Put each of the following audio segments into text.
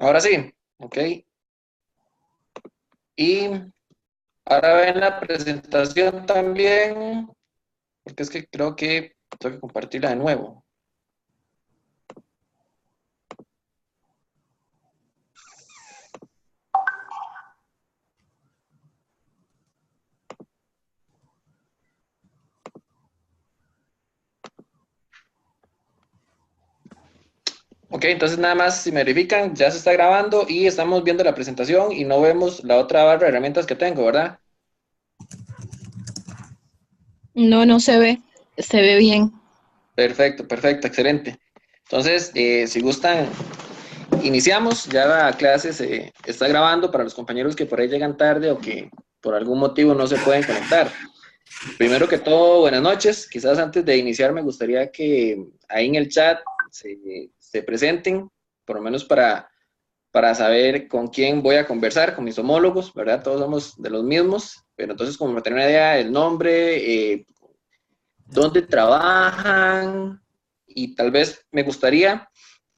Ahora sí, ok. Y ahora ven la presentación también, porque es que creo que tengo que compartirla de nuevo. Ok, entonces nada más si me verifican, ya se está grabando y estamos viendo la presentación y no vemos la otra barra de herramientas que tengo, ¿verdad? No, no se ve bien. Perfecto, perfecto, excelente. Entonces, si gustan, iniciamos. Ya la clase se está grabando para los compañeros que por ahí llegan tarde o que por algún motivo no se pueden conectar. Primero que todo, buenas noches. Quizás antes de iniciar me gustaría que ahí en el chat se presenten, por lo menos para saber con quién voy a conversar, con mis homólogos, ¿verdad? Todos somos de los mismos, pero entonces como para tener una idea del nombre, dónde trabajan y tal vez me gustaría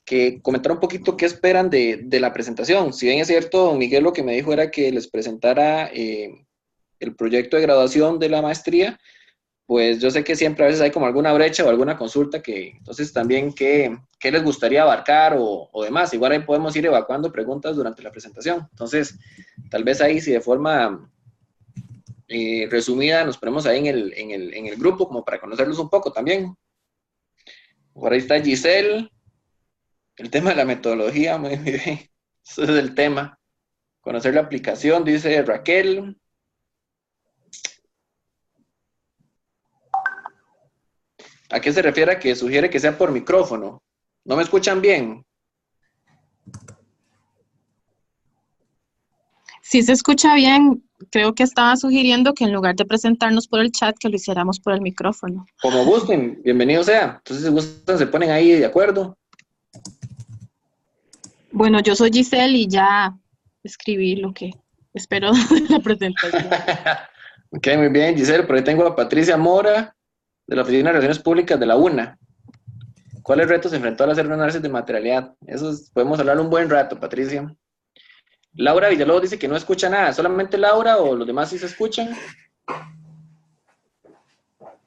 que comentara un poquito qué esperan de la presentación. Si bien es cierto, don Miguel lo que me dijo era que les presentara el proyecto de graduación de la maestría, pues yo sé que siempre a veces hay como alguna brecha o alguna consulta que, entonces también qué les gustaría abarcar o demás. Igual ahí podemos ir evacuando preguntas durante la presentación. Entonces, tal vez ahí si de forma resumida nos ponemos ahí en el grupo como para conocerlos un poco también. Por ahí está Giselle, el tema de la metodología, muy bien. Ese es el tema. Conocer la aplicación, dice Raquel. ¿A qué se refiere a que sugiere que sea por micrófono? ¿No me escuchan bien? Si se escucha bien, creo que estaba sugiriendo que en lugar de presentarnos por el chat, que lo hiciéramos por el micrófono. Como gusten, bienvenido sea. Entonces, si gustan, se ponen ahí de acuerdo. Bueno, yo soy Giselle y ya escribí lo que espero de la presentación. Ok, muy bien, Giselle. Por ahí tengo a Patricia Mora, de la Oficina de Relaciones Públicas de la UNA. ¿Cuáles retos se enfrentó al hacer un análisis de materialidad? Podemos hablar un buen rato, Patricia. Laura Villalobos dice que no escucha nada. ¿Solamente Laura o los demás sí se escuchan?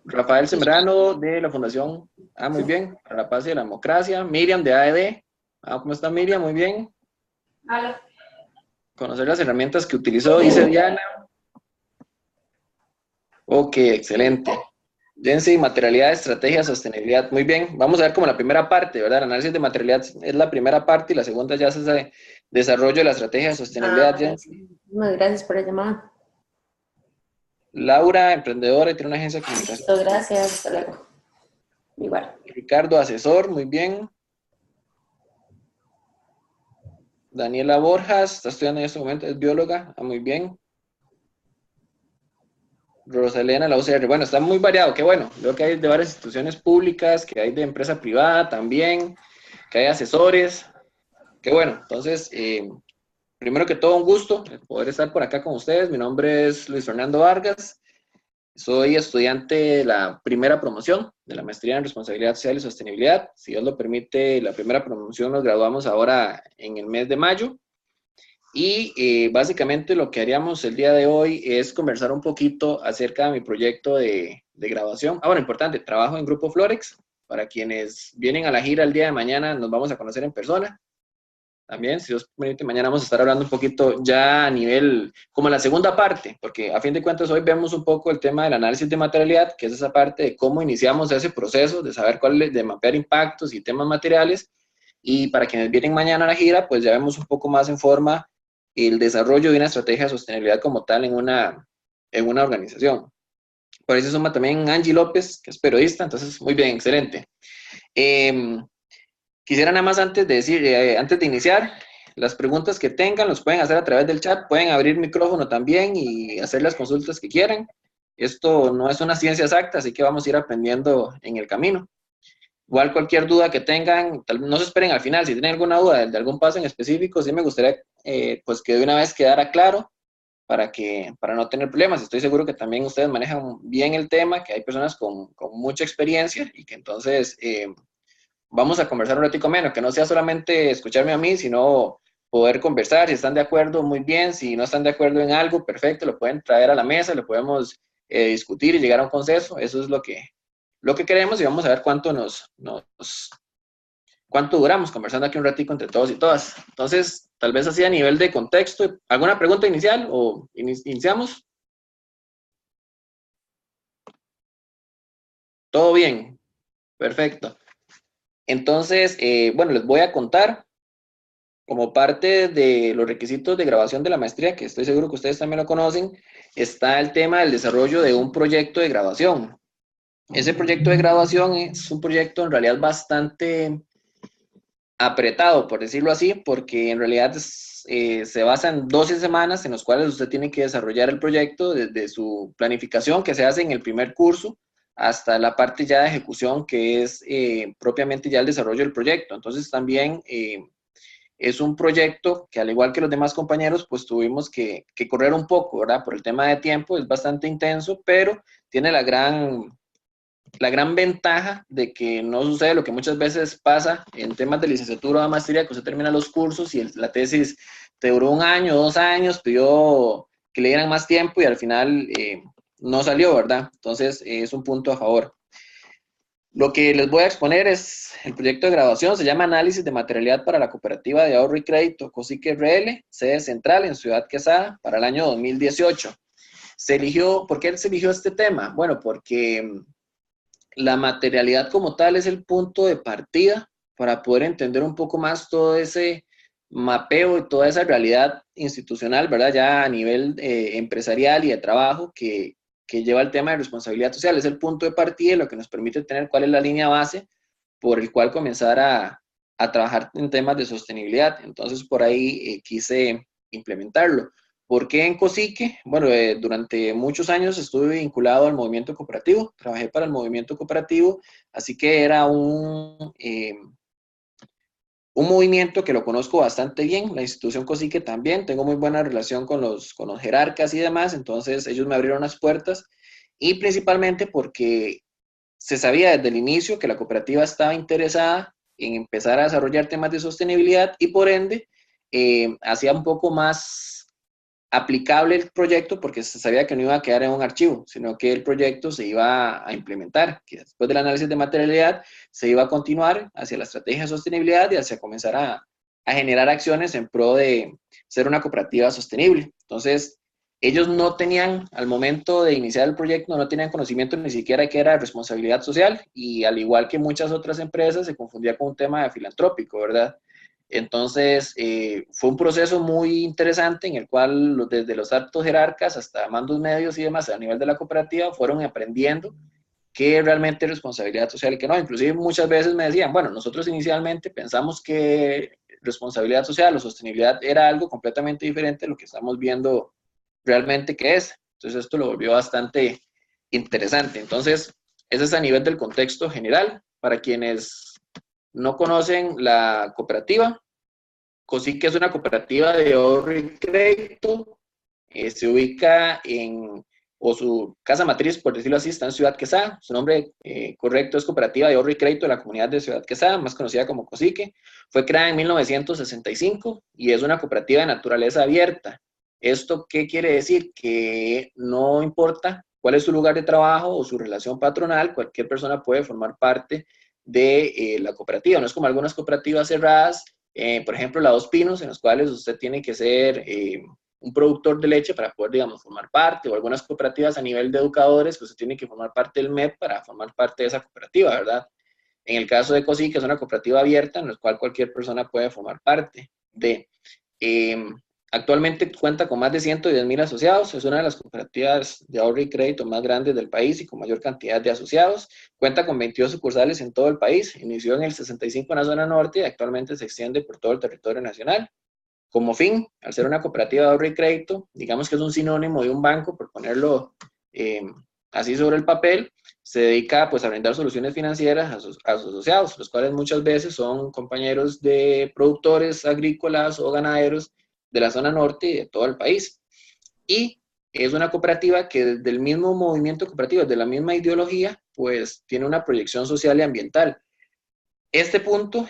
Rafael Sembrano de la Fundación, muy bien, para la paz y la democracia. Miriam de AED, ¿cómo está Miriam? Muy bien. Hola. Conocer las herramientas que utilizó, dice Diana. Ok, excelente. Jensi, materialidad, estrategia, sostenibilidad. Muy bien, vamos a ver como la primera parte, ¿verdad? El análisis de materialidad es la primera parte y la segunda ya es ese desarrollo de la estrategia de sostenibilidad, Jensi. Muchas gracias por la llamada. Laura, emprendedora y tiene una agencia de comunicación. Muchas gracias, hasta luego. Igual. Ricardo, asesor, muy bien. Daniela Borjas, está estudiando en este momento, es bióloga, muy bien. Rosalena, la UCR, bueno, está muy variado, qué bueno. Veo que hay de varias instituciones públicas, que hay de empresa privada también, que hay asesores, qué bueno. Entonces, primero que todo, un gusto poder estar por acá con ustedes. Mi nombre es Luis Fernando Vargas, soy estudiante de la primera promoción de la maestría en responsabilidad social y sostenibilidad. Si Dios lo permite, la primera promoción nos graduamos ahora en el mes de mayo. Y básicamente lo que haríamos el día de hoy es conversar un poquito acerca de mi proyecto de grabación. Bueno, importante, trabajo en Grupo Florex. Para quienes vienen a la gira el día de mañana, nos vamos a conocer en persona. También, si Dios permite, mañana vamos a estar hablando un poquito ya a nivel, como la segunda parte, porque a fin de cuentas hoy vemos un poco el tema del análisis de materialidad, que es esa parte de cómo iniciamos ese proceso, de saber cuál es, de mapear impactos y temas materiales. Y para quienes vienen mañana a la gira, pues ya vemos un poco más en forma el desarrollo de una estrategia de sostenibilidad como tal en una organización. Por ahí se suma también Angie López, que es periodista, entonces muy bien, excelente. Eh, Quisiera nada más antes de decir, antes de iniciar, las preguntas que tengan los pueden hacer a través del chat, pueden abrir micrófono también y hacer las consultas que quieran. Esto no es una ciencia exacta, así que vamos a ir aprendiendo en el camino. Igual cualquier duda que tengan, no se esperen al final, si tienen alguna duda de algún paso en específico, sí me gustaría pues que de una vez quedara claro para no tener problemas. Estoy seguro que también ustedes manejan bien el tema, que hay personas con mucha experiencia y que entonces vamos a conversar un ratito menos, que no sea solamente escucharme a mí, sino poder conversar. Si están de acuerdo, muy bien. Si no están de acuerdo en algo, perfecto, lo pueden traer a la mesa, lo podemos discutir y llegar a un consenso. Eso es lo que queremos, y vamos a ver cuánto duramos conversando aquí un ratico entre todos y todas. Entonces, tal vez así a nivel de contexto, ¿alguna pregunta inicial o iniciamos? Todo bien, perfecto. Entonces, bueno, les voy a contar como parte de los requisitos de grabación de la maestría, que estoy seguro que ustedes también lo conocen, está el tema del desarrollo de un proyecto de grabación. Ese proyecto de grabación es un proyecto en realidad bastante apretado, por decirlo así, porque en realidad se basa en 12 semanas en las cuales usted tiene que desarrollar el proyecto desde su planificación que se hace en el primer curso hasta la parte ya de ejecución, que es propiamente ya el desarrollo del proyecto. Entonces también es un proyecto que, al igual que los demás compañeros, pues tuvimos que correr un poco, ¿verdad? Por el tema de tiempo, es bastante intenso, pero tiene la gran ventaja de que no sucede lo que muchas veces pasa en temas de licenciatura o maestría, que usted termina los cursos y la tesis te duró 1 año, 2 años, pidió que le dieran más tiempo y al final no salió, ¿verdad? Entonces es un punto a favor. Lo que les voy a exponer es el proyecto de graduación, se llama Análisis de Materialidad para la Cooperativa de Ahorro y Crédito COSIC RL, sede central en Ciudad Quesada, para el año 2018. ¿Por qué se eligió este tema? Bueno, porque la materialidad como tal es el punto de partida para poder entender un poco más todo ese mapeo y toda esa realidad institucional, ¿verdad? Ya a nivel empresarial y de trabajo que lleva el tema de responsabilidad social. Es el punto de partida y lo que nos permite tener cuál es la línea base por el cual comenzar a trabajar en temas de sostenibilidad. Entonces, por ahí quise implementarlo. ¿Por qué en Cosique? Bueno, durante muchos años estuve vinculado al movimiento cooperativo, trabajé para el movimiento cooperativo, así que era un movimiento que lo conozco bastante bien, la institución Cosique también, tengo muy buena relación con los jerarcas y demás, entonces ellos me abrieron las puertas, y principalmente porque se sabía desde el inicio que la cooperativa estaba interesada en empezar a desarrollar temas de sostenibilidad y por ende hacía un poco más aplicable el proyecto porque se sabía que no iba a quedar en un archivo, sino que el proyecto se iba a implementar, que después del análisis de materialidad se iba a continuar hacia la estrategia de sostenibilidad y hacia comenzar a generar acciones en pro de ser una cooperativa sostenible. Entonces, ellos no tenían, al momento de iniciar el proyecto, no tenían conocimiento ni siquiera de qué era responsabilidad social y al igual que muchas otras empresas, se confundía con un tema de filantrópico, ¿verdad? Entonces, fue un proceso muy interesante en el cual desde los altos jerarcas hasta mandos medios y demás a nivel de la cooperativa fueron aprendiendo qué es realmente responsabilidad social y qué no. Inclusive muchas veces me decían, bueno, nosotros inicialmente pensamos que responsabilidad social o sostenibilidad era algo completamente diferente de lo que estamos viendo realmente que es. Entonces esto lo volvió bastante interesante. Entonces, ese es a nivel del contexto general. Para quienes no conocen la cooperativa, COSIC es una cooperativa de ahorro y crédito, se ubica o su casa matriz, por decirlo así, está en Ciudad Quesada. Su nombre correcto es Cooperativa de Ahorro y Crédito de la Comunidad de Ciudad Quesada, más conocida como COSIC. Fue creada en 1965 y es una cooperativa de naturaleza abierta. ¿Esto qué quiere decir? Que no importa cuál es su lugar de trabajo o su relación patronal, cualquier persona puede formar parte de la cooperativa. No es como algunas cooperativas cerradas, por ejemplo, la Dos Pinos, en las cuales usted tiene que ser un productor de leche para poder, digamos, formar parte, o algunas cooperativas a nivel de educadores, pues usted tiene que formar parte del MEP para formar parte de esa cooperativa, ¿verdad? En el caso de COSIC, que es una cooperativa abierta en la cual cualquier persona puede formar parte de. Eh, Actualmente cuenta con más de 110,000 asociados, es una de las cooperativas de ahorro y crédito más grandes del país y con mayor cantidad de asociados. Cuenta con 22 sucursales en todo el país, inició en el 65 en la zona norte y actualmente se extiende por todo el territorio nacional. Como fin, al ser una cooperativa de ahorro y crédito, digamos que es un sinónimo de un banco, por ponerlo eh, así sobre el papel, se dedica pues a brindar soluciones financieras a sus asociados, los cuales muchas veces son compañeros de productores agrícolas o ganaderos de la zona norte y de todo el país. Y es una cooperativa que desde el mismo movimiento cooperativo, desde la misma ideología, pues tiene una proyección social y ambiental. Este punto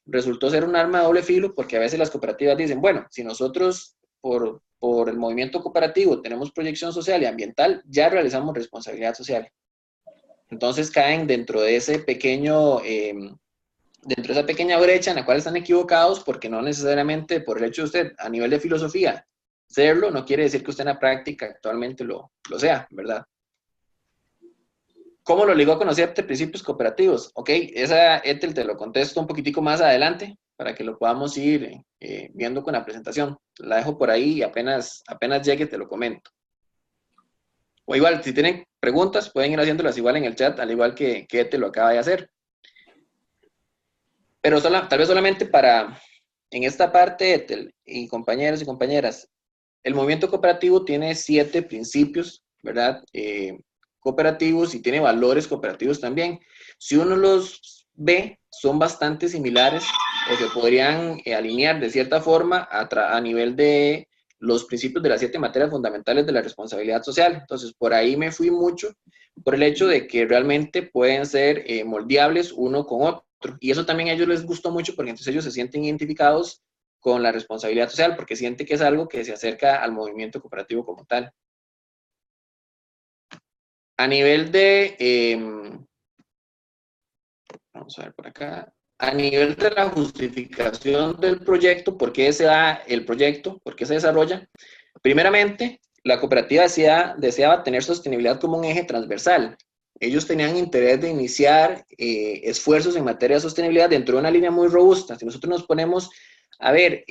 resultó ser un arma de doble filo porque a veces las cooperativas dicen, bueno, si nosotros por el movimiento cooperativo tenemos proyección social y ambiental, ya realizamos responsabilidad social. Entonces caen dentro de ese pequeño, dentro de esa pequeña brecha en la cual están equivocados, porque no necesariamente por el hecho de usted, a nivel de filosofía, serlo, no quiere decir que usted en la práctica actualmente lo sea, ¿verdad? ¿Cómo lo ligó a conocer de principios cooperativos? Ok, esa Ethel te lo contesto un poquitico más adelante para que lo podamos ir viendo con la presentación. La dejo por ahí y apenas llegue te lo comento. O igual, si tienen preguntas, pueden ir haciéndolas igual en el chat, al igual que Ethel lo acaba de hacer. Pero tal vez solamente para, en esta parte, Ethel y compañeros y compañeras, el movimiento cooperativo tiene 7 principios, ¿verdad? Cooperativos y tiene valores cooperativos también. Si uno los ve, son bastante similares o se podrían alinear de cierta forma a nivel de los principios de las 7 materias fundamentales de la responsabilidad social. Entonces, por ahí me fui mucho por el hecho de que realmente pueden ser moldeables uno con otro. Y eso también a ellos les gustó mucho porque entonces ellos se sienten identificados con la responsabilidad social porque sienten que es algo que se acerca al movimiento cooperativo como tal. A nivel de, vamos a ver por acá, a nivel de la justificación del proyecto, ¿por qué se da el proyecto? ¿Por qué se desarrolla? Primeramente, la cooperativa deseaba tener sostenibilidad como un eje transversal. Ellos tenían interés de iniciar esfuerzos en materia de sostenibilidad dentro de una línea muy robusta. Si nosotros nos ponemos a ver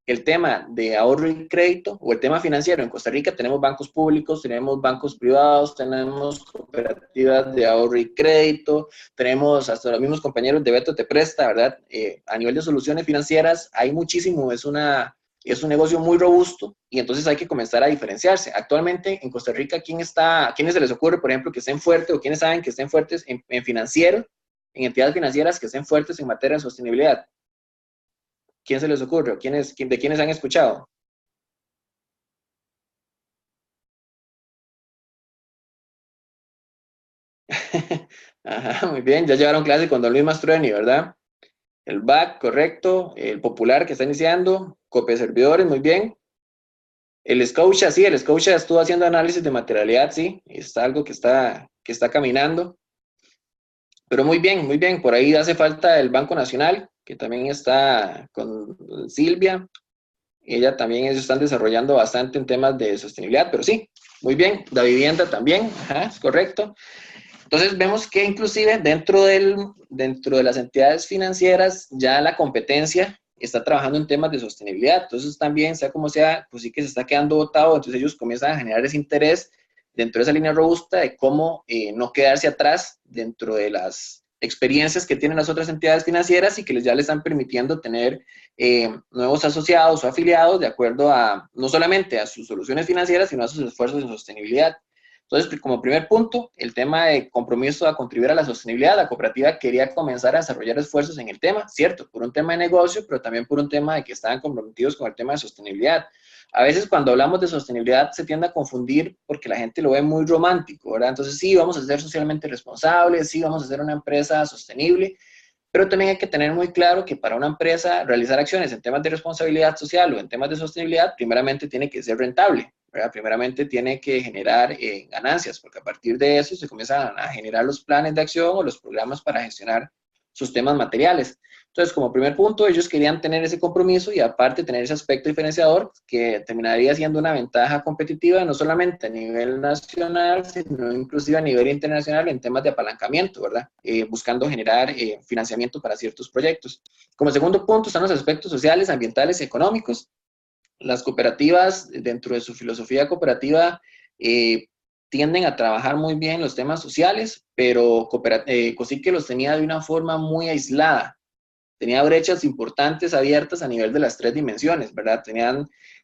el tema de ahorro y crédito o el tema financiero, en Costa Rica tenemos bancos públicos, tenemos bancos privados, tenemos cooperativas de ahorro y crédito, tenemos hasta los mismos compañeros de Beto Te Presta, ¿verdad? A nivel de soluciones financieras hay muchísimo, es un negocio muy robusto y entonces hay que comenzar a diferenciarse. Actualmente en Costa Rica, ¿quiénes se les ocurre, por ejemplo, que estén fuertes o quiénes saben que estén fuertes en financiero, en entidades financieras que estén fuertes en materia de sostenibilidad? ¿Quién se les ocurre? ¿De quiénes han escuchado? Ajá, muy bien, ya llevaron clase con don Luis Mastroeni, ¿verdad? El BAC, correcto. El Popular que está iniciando. Copia Servidores, muy bien. El Scotia, sí, el Scotia estuvo haciendo análisis de materialidad, sí. Está algo que está caminando. Pero muy bien. Por ahí hace falta el Banco Nacional, que también está con Silvia. Ella también, ellos están desarrollando bastante en temas de sostenibilidad, pero sí, muy bien. La vivienda también, ajá, es correcto. Entonces vemos que inclusive dentro de las entidades financieras ya la competencia está trabajando en temas de sostenibilidad. Entonces también, sea como sea, pues sí que se está quedando botado, entonces ellos comienzan a generar ese interés dentro de esa línea robusta de cómo no quedarse atrás dentro de las experiencias que tienen las otras entidades financieras y que ya les están permitiendo tener nuevos asociados o afiliados de acuerdo a no solamente a sus soluciones financieras, sino a sus esfuerzos en sostenibilidad. Entonces, como primer punto, el tema de compromiso a contribuir a la sostenibilidad. La cooperativa quería comenzar a desarrollar esfuerzos en el tema, cierto, por un tema de negocio, pero también por un tema de que estaban comprometidos con el tema de sostenibilidad. A veces cuando hablamos de sostenibilidad se tiende a confundir porque la gente lo ve muy romántico, ¿verdad? Entonces sí, vamos a ser socialmente responsables, sí, vamos a ser una empresa sostenible, pero también hay que tener muy claro que para una empresa realizar acciones en temas de responsabilidad social o en temas de sostenibilidad, primeramente tiene que ser rentable, ¿verdad? Primeramente tiene que generar ganancias, porque a partir de eso se comienzan a generar los planes de acción o los programas para gestionar sus temas materiales. Entonces, como primer punto, ellos querían tener ese compromiso y aparte tener ese aspecto diferenciador que terminaría siendo una ventaja competitiva no solamente a nivel nacional, sino inclusive a nivel internacional en temas de apalancamiento, ¿verdad? Buscando generar financiamiento para ciertos proyectos. Como segundo punto están los aspectos sociales, ambientales y económicos. Las cooperativas, dentro de su filosofía cooperativa, tienden a trabajar muy bien los temas sociales, pero COSIC los tenía de una forma muy aislada. Tenía brechas importantes abiertas a nivel de las 3 dimensiones, ¿verdad?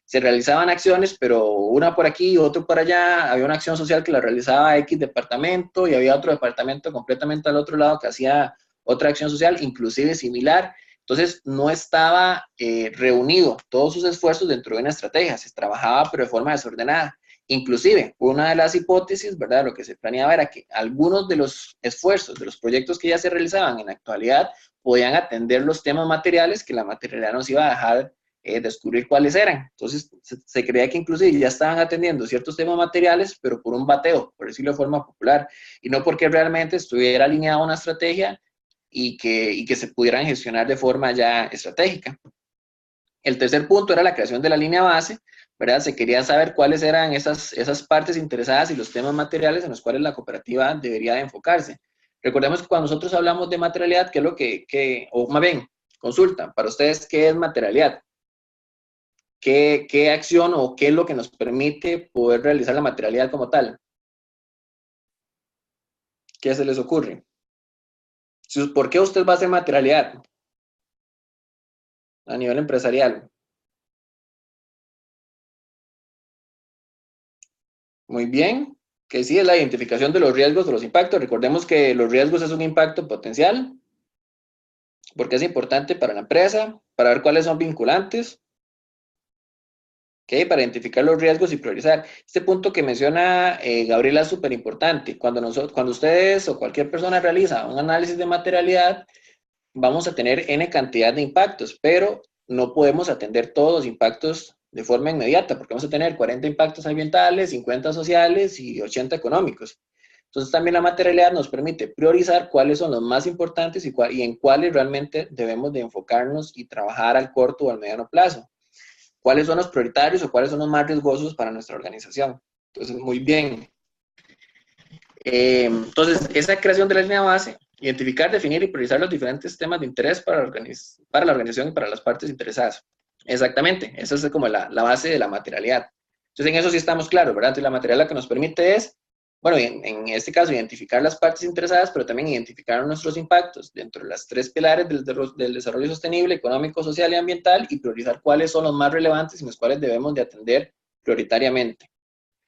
Se realizaban acciones, pero una por aquí, otra por allá. Había una acción social que la realizaba X departamento y había otro departamento completamente al otro lado que hacía otra acción social, inclusive similar. Entonces, no estaba reunido todos sus esfuerzos dentro de una estrategia, se trabajaba pero de forma desordenada. Inclusive, una de las hipótesis, ¿verdad? Lo que se planeaba era que algunos de los esfuerzos, de los proyectos que ya se realizaban en la actualidad, podían atender los temas materiales que la materialidad nos iba a dejar descubrir cuáles eran. Entonces, se creía que inclusive ya estaban atendiendo ciertos temas materiales, pero por un bateo, por decirlo de forma popular, y no porque realmente estuviera alineada una estrategia y que se pudieran gestionar de forma ya estratégica. El tercer punto era la creación de la línea base, ¿verdad? Se quería saber cuáles eran esas partes interesadas y los temas materiales en los cuales la cooperativa debería de enfocarse. Recordemos que cuando nosotros hablamos de materialidad, ¿qué es lo o más bien, consulta, para ustedes, ¿qué es materialidad? ¿Qué acción o qué es lo que nos permite poder realizar la materialidad como tal? ¿Qué se les ocurre? ¿Por qué usted va a hacer materialidad a nivel empresarial? Muy bien, que sí es la identificación de los riesgos, de los impactos. Recordemos que los riesgos es un impacto potencial, porque es importante para la empresa, para ver cuáles son vinculantes, ¿okay? Para identificar los riesgos y priorizar. Este punto que menciona Gabriela es súper importante. Cuando ustedes o cualquier persona realiza un análisis de materialidad, vamos a tener N cantidad de impactos, pero no podemos atender todos los impactos de forma inmediata, porque vamos a tener 40 impactos ambientales, 50 sociales y 80 económicos. Entonces también la materialidad nos permite priorizar cuáles son los más importantes y en cuáles realmente debemos de enfocarnos y trabajar al corto o al mediano plazo. Cuáles son los prioritarios o cuáles son los más riesgosos para nuestra organización. Entonces, muy bien. Entonces, esa creación de la línea base, identificar, definir y priorizar los diferentes temas de interés para la organización y para las partes interesadas. Exactamente, esa es como la base de la materialidad. Entonces, en eso sí estamos claros, ¿verdad? Entonces, la materialidad lo que nos permite es, bueno, en este caso, identificar las partes interesadas, pero también identificar nuestros impactos dentro de las tres pilares del desarrollo sostenible, económico, social y ambiental, y priorizar cuáles son los más relevantes y los cuales debemos de atender prioritariamente.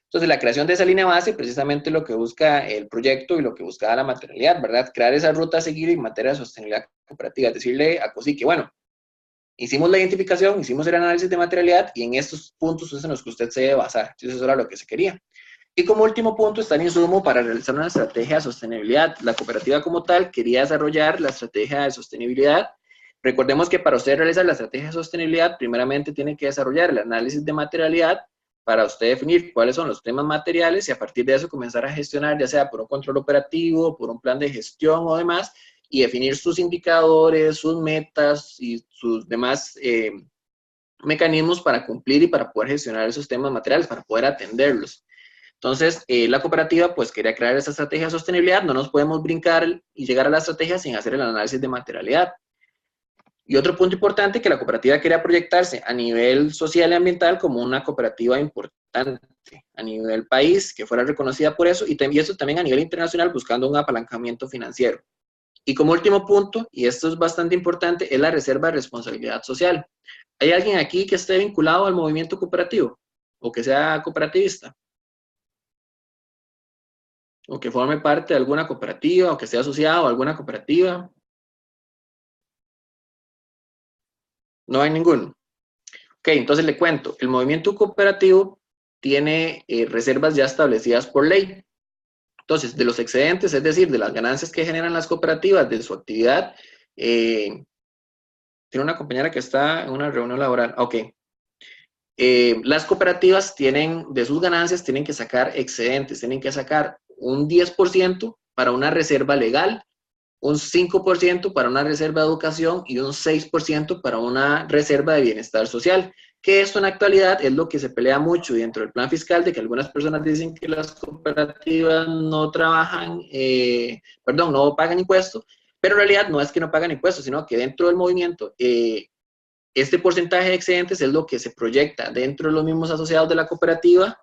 Entonces, la creación de esa línea base, precisamente lo que busca el proyecto y lo que buscaba la materialidad, ¿verdad? Crear esa ruta a seguir en materia de sostenibilidad cooperativa, decirle a COSIC que, bueno, hicimos la identificación, hicimos el análisis de materialidad y en estos puntos es en los que usted se debe basar. Entonces, eso era lo que se quería. Y como último punto está el insumo para realizar una estrategia de sostenibilidad. La cooperativa como tal quería desarrollar la estrategia de sostenibilidad. Recordemos que para usted realizar la estrategia de sostenibilidad, primeramente tiene que desarrollar el análisis de materialidad para usted definir cuáles son los temas materiales y a partir de eso comenzar a gestionar, ya sea por un control operativo, por un plan de gestión o demás, y definir sus indicadores, sus metas y sus demás mecanismos para cumplir y para poder gestionar esos temas materiales, para poder atenderlos. Entonces, la cooperativa pues quería crear esa estrategia de sostenibilidad, no nos podemos brincar y llegar a la estrategia sin hacer el análisis de materialidad. Y otro punto importante, que la cooperativa quería proyectarse a nivel social y ambiental como una cooperativa importante a nivel país, que fuera reconocida por eso, y eso también a nivel internacional buscando un apalancamiento financiero. Y como último punto, y esto es bastante importante, es la reserva de responsabilidad social. ¿Hay alguien aquí que esté vinculado al movimiento cooperativo o que sea cooperativista? O que forme parte de alguna cooperativa, o que esté asociado a alguna cooperativa. No hay ninguno. Ok, entonces le cuento. El movimiento cooperativo tiene reservas ya establecidas por ley. Entonces, de los excedentes, es decir, de las ganancias que generan las cooperativas de su actividad, tiene una compañera que está en una reunión laboral. Ok. Las cooperativas tienen, de sus ganancias, tienen que sacar excedentes, tienen que sacar un 10% para una reserva legal, un 5% para una reserva de educación y un 6% para una reserva de bienestar social, que esto en la actualidad es lo que se pelea mucho dentro del plan fiscal, de que algunas personas dicen que las cooperativas no trabajan, no pagan impuestos, pero en realidad no es que no pagan impuestos, sino que dentro del movimiento, este porcentaje de excedentes es lo que se proyecta dentro de los mismos asociados de la cooperativa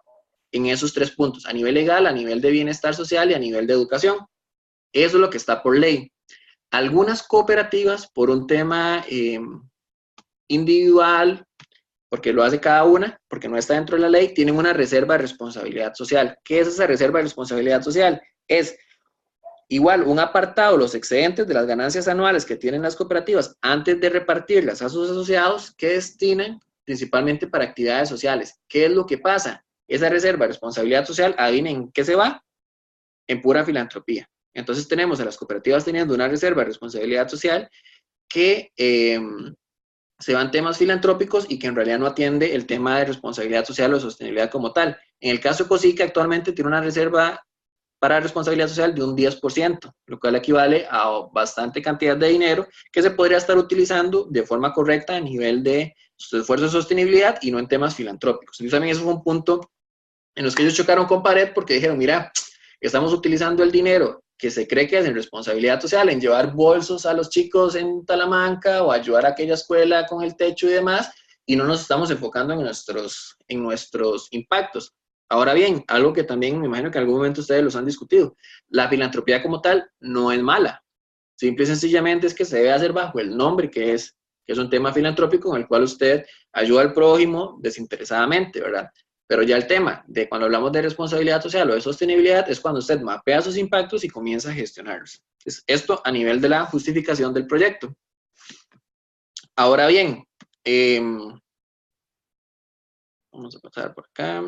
en esos tres puntos, a nivel legal, a nivel de bienestar social y a nivel de educación. Eso es lo que está por ley. Algunas cooperativas, por un tema individual, porque lo hace cada una, porque no está dentro de la ley, tienen una reserva de responsabilidad social. ¿Qué es esa reserva de responsabilidad social? Es igual un apartado, los excedentes de las ganancias anuales que tienen las cooperativas antes de repartirlas a sus asociados que destinan principalmente para actividades sociales. ¿Qué es lo que pasa? esa reserva de responsabilidad social, adivinen en qué se va, en pura filantropía. Entonces tenemos a las cooperativas teniendo una reserva de responsabilidad social que se van temas filantrópicos y que en realidad no atiende el tema de responsabilidad social o de sostenibilidad como tal. En el caso de COSICA actualmente tiene una reserva para responsabilidad social de un 10%, lo cual equivale a bastante cantidad de dinero que se podría estar utilizando de forma correcta a nivel de esfuerzo de sostenibilidad y no en temas filantrópicos. Entonces también eso fue un punto en los que ellos chocaron con pared porque dijeron, mira, estamos utilizando el dinero que se cree que es en responsabilidad social, en llevar bolsos a los chicos en Talamanca o ayudar a aquella escuela con el techo y demás, y no nos estamos enfocando en nuestros impactos. Ahora bien, algo que también me imagino que en algún momento ustedes los han discutido, la filantropía como tal no es mala, simple y sencillamente es que se debe hacer bajo el nombre que es un tema filantrópico en el cual usted ayuda al prójimo desinteresadamente, ¿verdad? Pero ya el tema de cuando hablamos de responsabilidad social o de sostenibilidad es cuando usted mapea sus impactos y comienza a gestionarlos. Entonces, esto a nivel de la justificación del proyecto. Ahora bien, vamos a pasar por acá.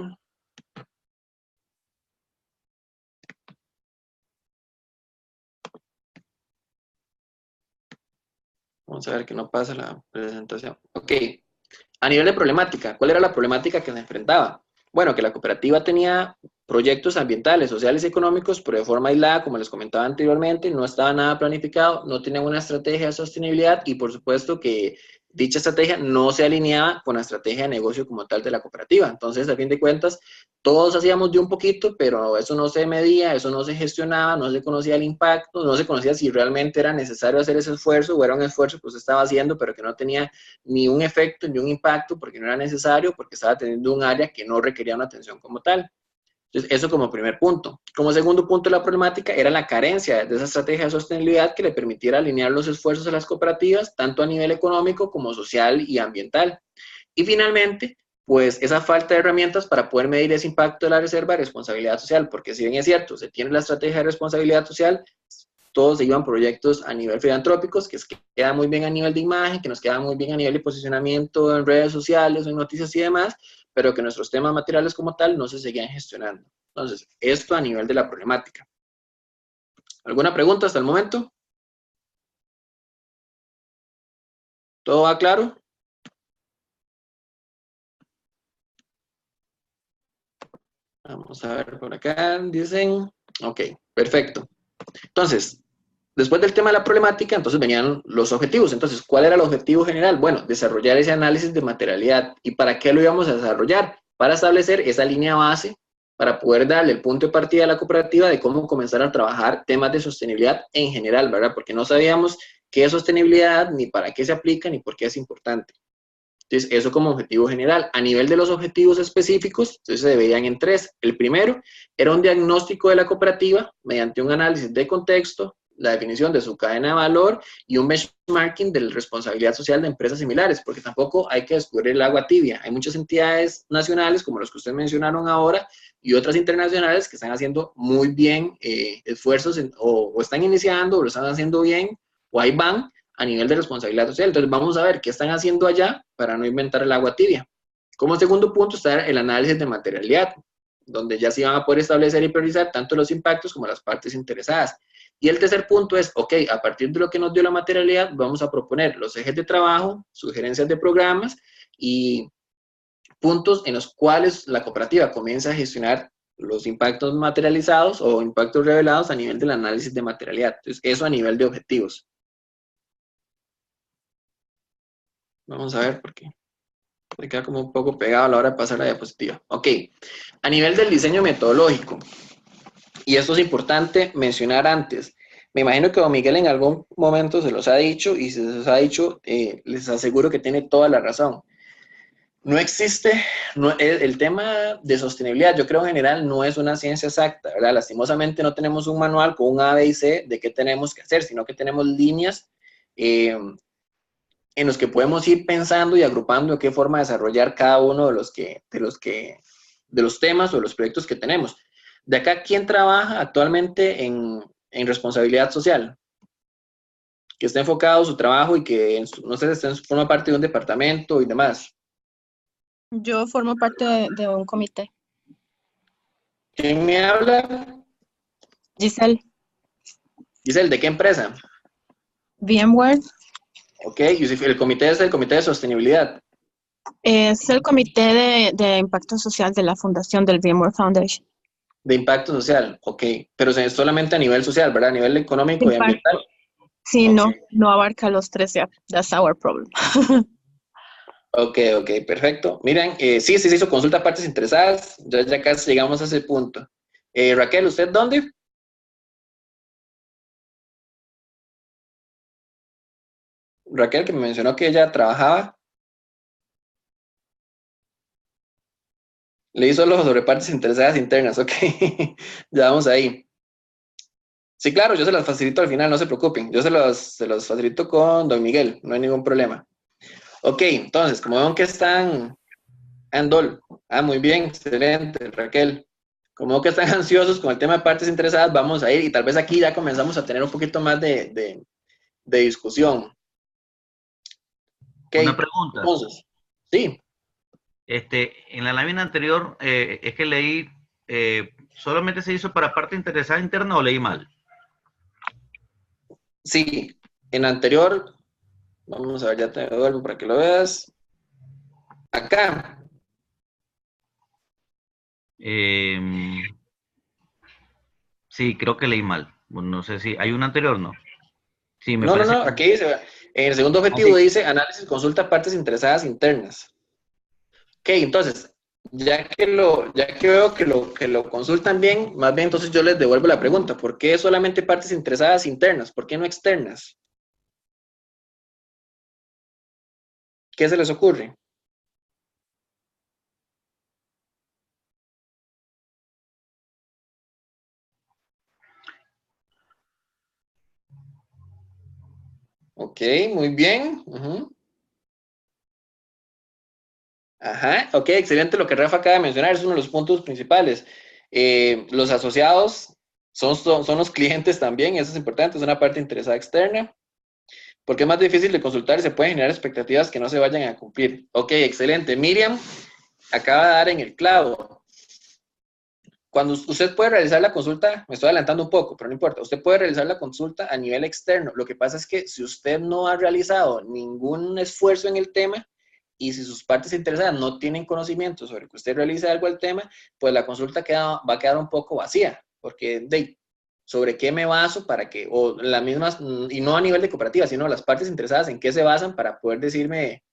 Vamos a ver que no pasa la presentación. Ok. A nivel de problemática, ¿cuál era la problemática que se enfrentaba? Bueno, que la cooperativa tenía proyectos ambientales, sociales y económicos, pero de forma aislada, como les comentaba anteriormente, no estaba nada planificado, no tenía una estrategia de sostenibilidad y por supuesto que dicha estrategia no se alineaba con la estrategia de negocio como tal de la cooperativa. Entonces, a fin de cuentas, todos hacíamos de un poquito, pero eso no se medía, eso no se gestionaba, no se conocía el impacto, no se conocía si realmente era necesario hacer ese esfuerzo o era un esfuerzo que se estaba haciendo, pero que no tenía ni un efecto, ni un impacto, porque no era necesario, porque estaba teniendo un área que no requería una atención como tal. Entonces, eso como primer punto. Como segundo punto de la problemática era la carencia de esa estrategia de sostenibilidad que le permitiera alinear los esfuerzos de las cooperativas, tanto a nivel económico como social y ambiental. Y finalmente, pues esa falta de herramientas para poder medir ese impacto de la reserva de responsabilidad social, porque si bien es cierto, se tiene la estrategia de responsabilidad social, todos se llevan proyectos a nivel filantrópicos, que queda muy bien a nivel de imagen, que nos queda muy bien a nivel de posicionamiento en redes sociales, en noticias y demás, pero que nuestros temas materiales como tal no se seguían gestionando. Entonces, esto a nivel de la problemática. ¿Alguna pregunta hasta el momento? ¿Todo va claro? Vamos a ver por acá, dicen, ok, perfecto. Entonces, después del tema de la problemática, entonces venían los objetivos. Entonces, ¿cuál era el objetivo general? Bueno, desarrollar ese análisis de materialidad. ¿Y para qué lo íbamos a desarrollar? Para establecer esa línea base, para poder darle el punto de partida a la cooperativa de cómo comenzar a trabajar temas de sostenibilidad en general, ¿verdad? Porque no sabíamos qué es sostenibilidad, ni para qué se aplica, ni por qué es importante. Entonces, eso como objetivo general. A nivel de los objetivos específicos, entonces se dividían en tres. El primero era un diagnóstico de la cooperativa mediante un análisis de contexto, la definición de su cadena de valor y un benchmarking de la responsabilidad social de empresas similares, porque tampoco hay que descubrir el agua tibia. Hay muchas entidades nacionales, como los que ustedes mencionaron ahora, y otras internacionales que están haciendo muy bien esfuerzos o están iniciando o lo están haciendo bien, o ahí van, a nivel de responsabilidad social. Entonces vamos a ver qué están haciendo allá para no inventar el agua tibia. Como segundo punto está el análisis de materialidad, donde ya se van a poder establecer y priorizar tanto los impactos como las partes interesadas. Y el tercer punto es, ok, a partir de lo que nos dio la materialidad, vamos a proponer los ejes de trabajo, sugerencias de programas y puntos en los cuales la cooperativa comienza a gestionar los impactos materializados o impactos revelados a nivel del análisis de materialidad. Entonces, eso a nivel de objetivos. Vamos a ver por qué. Se queda como un poco pegado a la hora de pasar la diapositiva. Ok, a nivel del diseño metodológico, y esto es importante mencionar antes, me imagino que don Miguel en algún momento se los ha dicho, y si se los ha dicho, les aseguro que tiene toda la razón. No existe, el tema de sostenibilidad, yo creo en general, no es una ciencia exacta, ¿verdad? Lastimosamente no tenemos un manual con un A, B y C de qué tenemos que hacer, sino que tenemos líneas en los que podemos ir pensando y agrupando de qué forma desarrollar cada uno de los temas o de los proyectos que tenemos. De acá, ¿quién trabaja actualmente en responsabilidad social? Que esté enfocado su trabajo y que, no sé, forma parte de un departamento y demás. Yo formo parte de un comité. ¿Quién me habla? Giselle, Giselle, ¿de qué empresa? VMware Ok, y si el comité es el comité de sostenibilidad. es el comité de impacto social de la fundación del VMware Foundation. De impacto social, ok, pero es solamente a nivel social, ¿verdad? A nivel económico y ambiental. Impacto. Sí, Ok, no abarca los tres ya. That's our problem. ok, perfecto. Miren, sí, se hizo consulta a partes interesadas, ya casi llegamos a ese punto. Raquel, ¿usted dónde? Raquel, que me mencionó que ella trabajaba, le hizo los sobre partes interesadas internas, ok, ya vamos ahí. Sí, claro, yo se las facilito al final, no se preocupen, yo se los facilito con don Miguel, no hay ningún problema. Ok, entonces, como ven que están Andol, muy bien, excelente, Raquel. Como que están ansiosos con el tema de partes interesadas, vamos a ir y tal vez aquí ya comenzamos a tener un poquito más de discusión. Ok, Una pregunta. entonces, sí, En la lámina anterior es que leí, ¿solamente se hizo para parte interesada interna o leí mal? sí, en anterior, vamos a ver, ya te devuelvo para que lo veas. Acá, Eh, sí, creo que leí mal. Bueno, no sé si hay una anterior, ¿no? Sí, me parece no, que... aquí dice, en el segundo Ah, objetivo sí. dice análisis, consulta partes interesadas internas. Ok, entonces, ya que veo que lo consultan bien, más bien entonces yo les devuelvo la pregunta, ¿por qué solamente partes interesadas internas? ¿Por qué no externas? ¿Qué se les ocurre? Ok, muy bien. Ajá, ok, excelente lo que Rafa acaba de mencionar, es uno de los puntos principales. Los asociados son los clientes también, eso es importante, es una parte interesada externa, porque es más difícil de consultar y se pueden generar expectativas que no se vayan a cumplir. Ok, excelente. Miriam acaba de dar en el clavo. Cuando usted puede realizar la consulta, me estoy adelantando un poco, pero no importa, usted puede realizar la consulta a nivel externo. Lo que pasa es que si usted no ha realizado ningún esfuerzo en el tema y si sus partes interesadas no tienen conocimiento sobre que usted realice algo al tema, pues la consulta va a quedar un poco vacía, porque sobre qué me baso para que, o las mismas, y no a nivel de cooperativa, sino las partes interesadas en qué se basan para poder decirme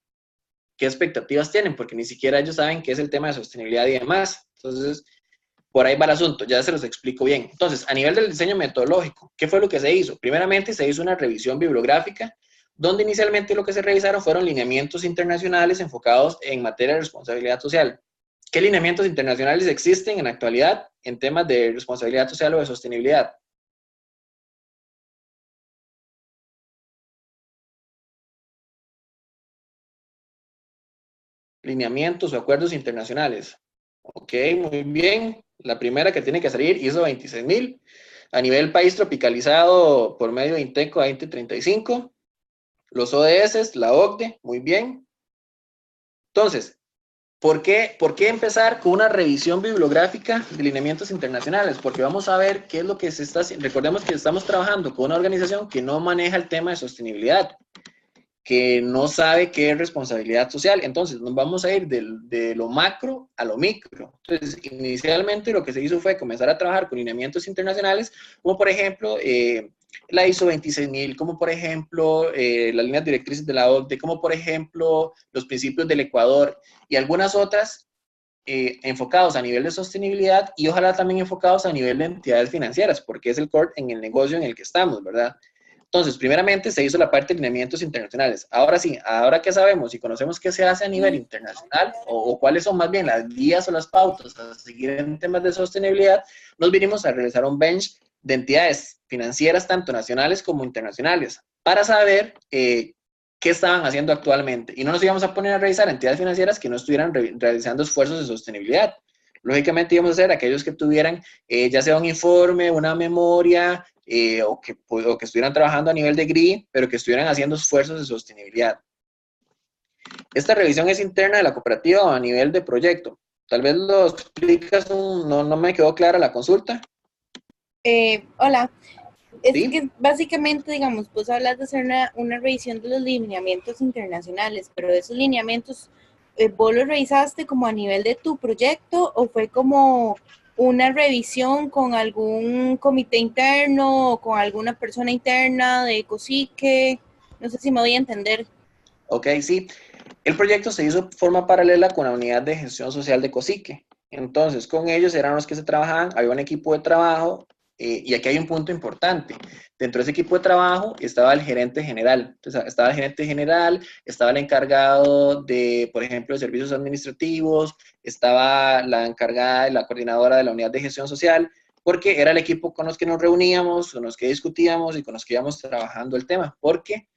qué expectativas tienen, porque ni siquiera ellos saben qué es el tema de sostenibilidad y demás. Entonces, por ahí va el asunto, ya se los explico bien. Entonces, a nivel del diseño metodológico, ¿qué fue lo que se hizo? Primeramente, se hizo una revisión bibliográfica, donde inicialmente lo que se revisaron fueron lineamientos internacionales enfocados en materia de responsabilidad social. ¿Qué lineamientos internacionales existen en la actualidad en temas de responsabilidad social o de sostenibilidad? Lineamientos o acuerdos internacionales. Ok, muy bien. La primera que tiene que salir, ISO 26000, a nivel país tropicalizado por medio de INTECO 2035. Los ODS, la OCDE, muy bien. Entonces, ¿por qué empezar con una revisión bibliográfica de lineamientos internacionales? Porque vamos a ver qué es lo que se está haciendo. Recordemos que estamos trabajando con una organización que no maneja el tema de sostenibilidad, que no sabe qué es responsabilidad social. Entonces, nos vamos a ir de lo macro a lo micro. Entonces, inicialmente lo que se hizo fue comenzar a trabajar con lineamientos internacionales, como por ejemplo la ISO 26000, como por ejemplo las líneas directrices de la OCDE, como por ejemplo los principios del Ecuador y algunas otras enfocados a nivel de sostenibilidad y ojalá también enfocados a nivel de entidades financieras, porque es el core en el negocio en el que estamos, ¿verdad? Entonces, primeramente se hizo la parte de lineamientos internacionales. Ahora sí, ahora que sabemos y conocemos qué se hace a nivel internacional o cuáles son más bien las guías o las pautas a seguir en temas de sostenibilidad, nos vinimos a realizar un bench de entidades financieras, tanto nacionales como internacionales, para saber qué estaban haciendo actualmente. Y no nos íbamos a poner a revisar entidades financieras que no estuvieran realizando esfuerzos de sostenibilidad. Lógicamente íbamos a hacer aquellos que tuvieran ya sea un informe, una memoria, o que estuvieran trabajando a nivel de GRI, pero que estuvieran haciendo esfuerzos de sostenibilidad. Esta revisión es interna de la cooperativa o a nivel de proyecto. Tal vez lo explicas, no me quedó clara la consulta. Hola. Es ¿Sí? que básicamente, digamos, vos hablas de hacer una revisión de los lineamientos internacionales, pero esos lineamientos, ¿vos los revisaste como a nivel de tu proyecto o fue como una revisión con algún comité interno o con alguna persona interna de COSICE? No sé si me voy a entender. Ok, sí. El proyecto se hizo de forma paralela con la unidad de gestión social de COSICE. Entonces, con ellos eran los que se trabajaban, había un equipo de trabajo, y aquí hay un punto importante. Dentro de ese equipo de trabajo estaba el gerente general. Entonces, estaba el gerente general, estaba el encargado de, por ejemplo, de servicios administrativos, estaba la encargada, la coordinadora de la unidad de gestión social, porque era el equipo con los que nos reuníamos, con los que discutíamos y con los que íbamos trabajando el tema. Porque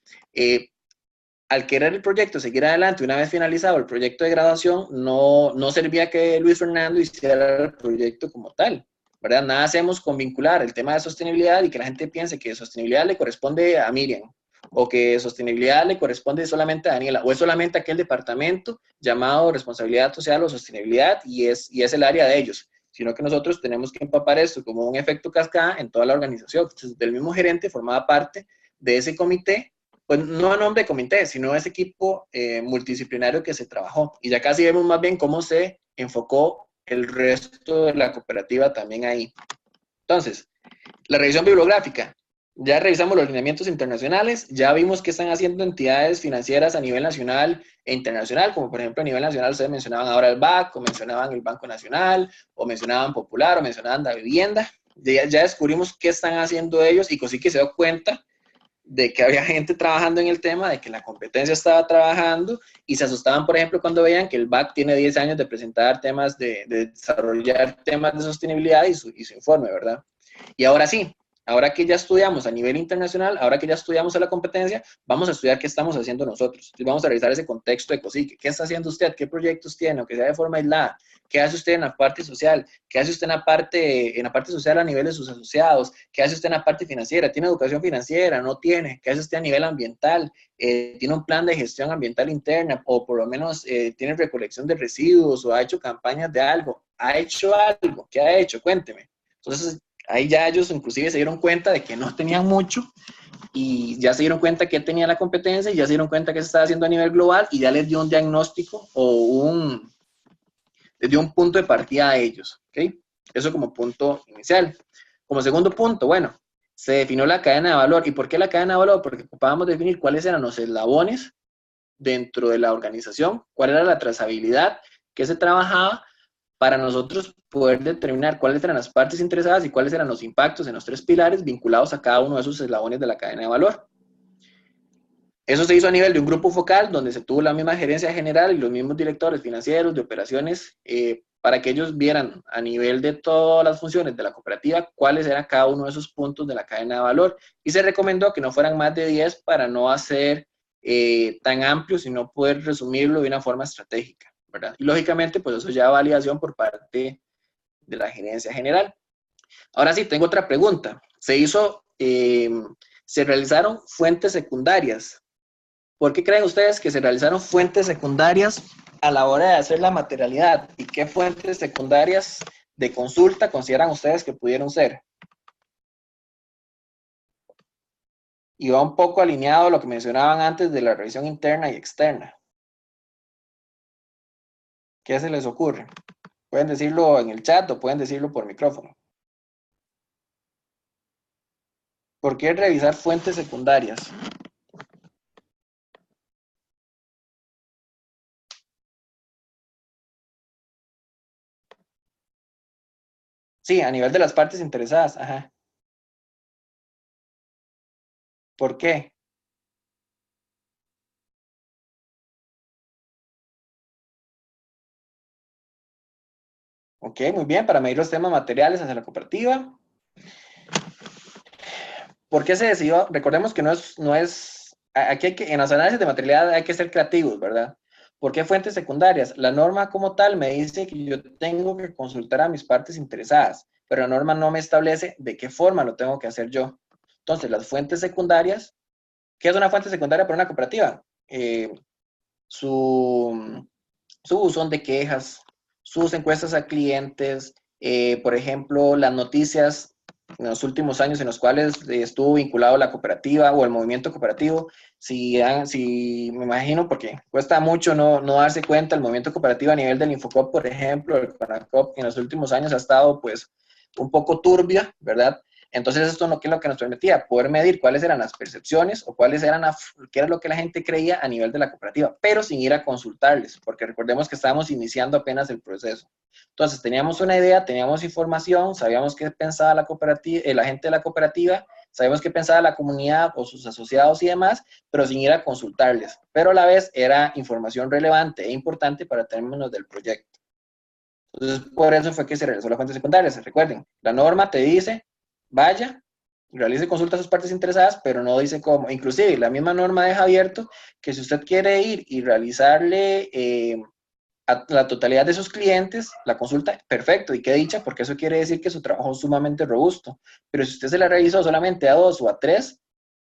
al querer el proyecto seguir adelante, una vez finalizado el proyecto de graduación, no servía que Luis Fernando hiciera el proyecto como tal, ¿verdad? Nada hacemos con vincular el tema de sostenibilidad y que la gente piense que sostenibilidad le corresponde a Miriam, o que sostenibilidad le corresponde solamente a Daniela, o es solamente aquel departamento llamado responsabilidad social o sostenibilidad y es el área de ellos, sino que nosotros tenemos que empapar esto como un efecto cascada en toda la organización. Entonces, del mismo gerente formaba parte de ese comité, pues no a nombre de comité, sino ese equipo multidisciplinario que se trabajó. Y ya casi vemos más bien cómo se enfocó el resto de la cooperativa también ahí. Entonces, la revisión bibliográfica. Ya revisamos los lineamientos internacionales, ya vimos qué están haciendo entidades financieras a nivel nacional e internacional, como por ejemplo a nivel nacional ustedes mencionaban ahora el BAC, o mencionaban el Banco Nacional, o mencionaban Popular, o mencionaban la vivienda. Ya descubrimos qué están haciendo ellos y COSICE se dio cuenta de que había gente trabajando en el tema, de que la competencia estaba trabajando y se asustaban, por ejemplo, cuando veían que el BAC tiene 10 años de presentar temas, de desarrollar temas de sostenibilidad y su informe, ¿verdad? Y ahora sí, ahora que ya estudiamos a nivel internacional, ahora que ya estudiamos a la competencia, vamos a estudiar qué estamos haciendo nosotros. Entonces vamos a revisar ese contexto de COSICE. ¿Qué está haciendo usted? ¿Qué proyectos tiene? Aunque sea de forma aislada. ¿Qué hace usted en la parte social? ¿Qué hace usted en la parte social a nivel de sus asociados? ¿Qué hace usted en la parte financiera? ¿Tiene educación financiera? ¿No tiene? ¿Qué hace usted a nivel ambiental? ¿Tiene un plan de gestión ambiental interna? ¿O por lo menos tiene recolección de residuos? ¿O ha hecho campañas de algo? ¿Ha hecho algo? ¿Qué ha hecho? Cuénteme. Entonces, ahí ya ellos inclusive se dieron cuenta de que no tenían mucho y ya se dieron cuenta que tenía la competencia y ya se dieron cuenta que se estaba haciendo a nivel global y ya les dio un diagnóstico o les dio un punto de partida a ellos, ¿ok? Eso como punto inicial. Como segundo punto, bueno, se definió la cadena de valor. ¿Y por qué la cadena de valor? Porque ocupábamos definir cuáles eran los eslabones dentro de la organización, cuál era la trazabilidad que se trabajaba para nosotros poder determinar cuáles eran las partes interesadas y cuáles eran los impactos en los tres pilares vinculados a cada uno de esos eslabones de la cadena de valor. Eso se hizo a nivel de un grupo focal donde se tuvo la misma gerencia general y los mismos directores financieros de operaciones para que ellos vieran a nivel de todas las funciones de la cooperativa cuáles eran cada uno de esos puntos de la cadena de valor. Y se recomendó que no fueran más de 10 para no hacer tan amplio, sino poder resumirlo de una forma estratégica, ¿verdad? Y lógicamente, pues eso ya validación por parte de la gerencia general. Ahora sí, tengo otra pregunta. Se realizaron fuentes secundarias. ¿Por qué creen ustedes que se realizaron fuentes secundarias a la hora de hacer la materialidad? ¿Y qué fuentes secundarias de consulta consideran ustedes que pudieron ser? Y va un poco alineado a lo que mencionaban antes de la revisión interna y externa. ¿Qué se les ocurre? Pueden decirlo en el chat o pueden decirlo por micrófono. ¿Por qué revisar fuentes secundarias? Sí, a nivel de las partes interesadas. Ajá. ¿Por qué? Ok, muy bien, para medir los temas materiales hacia la cooperativa. ¿Por qué se decidió? Recordemos que aquí en los análisis de materialidad hay que ser creativos, ¿verdad? ¿Por qué fuentes secundarias? La norma como tal me dice que yo tengo que consultar a mis partes interesadas, pero la norma no me establece de qué forma lo tengo que hacer yo. Entonces, las fuentes secundarias, ¿qué es una fuente secundaria para una cooperativa? Su buzón de quejas, sus encuestas a clientes, por ejemplo, las noticias en los últimos años en los cuales estuvo vinculado la cooperativa o el movimiento cooperativo. Si me imagino, porque cuesta mucho no darse cuenta, el movimiento cooperativo a nivel del Infocop, por ejemplo, el CONACOP, en los últimos años ha estado pues un poco turbia, ¿verdad? Entonces esto ¿qué es lo que nos permitía? Poder medir cuáles eran las percepciones o qué era lo que la gente creía a nivel de la cooperativa, pero sin ir a consultarles, porque recordemos que estábamos iniciando apenas el proceso. Entonces teníamos una idea, teníamos información, sabíamos qué pensaba la cooperativa, la gente de la cooperativa, sabíamos qué pensaba la comunidad o sus asociados y demás, pero sin ir a consultarles. Pero a la vez era información relevante e importante para términos del proyecto. Entonces por eso fue que se realizó la fuente secundaria. Recuerden, la norma te dice, vaya, realice consultas a sus partes interesadas, pero no dice cómo. Inclusive la misma norma deja abierto que si usted quiere ir y realizarle a la totalidad de sus clientes la consulta, perfecto, y qué dicha, porque eso quiere decir que su trabajo es sumamente robusto. Pero si usted se la realizó solamente a 2 o a 3,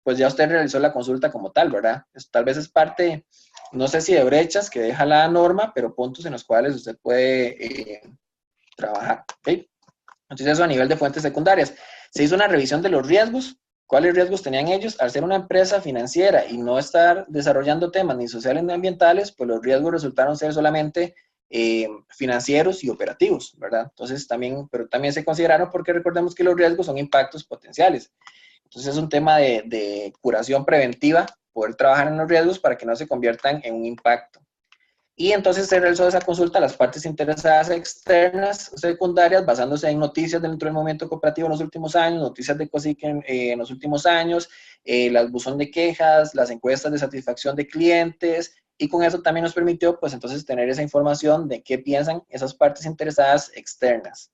pues ya usted realizó la consulta como tal, ¿verdad? Tal vez es parte, no sé si de brechas que deja la norma, pero puntos en los cuales usted puede trabajar, ¿ok? Entonces eso a nivel de fuentes secundarias. Se hizo una revisión de los riesgos. ¿Cuáles riesgos tenían ellos? Al ser una empresa financiera y no estar desarrollando temas ni sociales ni ambientales, pues los riesgos resultaron ser solamente financieros y operativos, ¿verdad? Entonces pero también se consideraron porque recordemos que los riesgos son impactos potenciales. Entonces es un tema de curación preventiva, poder trabajar en los riesgos para que no se conviertan en un impacto. Y entonces se realizó esa consulta a las partes interesadas externas secundarias basándose en noticias dentro del movimiento cooperativo en los últimos años, noticias de COSIC en los últimos años, las buzón de quejas, las encuestas de satisfacción de clientes, y con eso también nos permitió pues entonces tener esa información de qué piensan esas partes interesadas externas.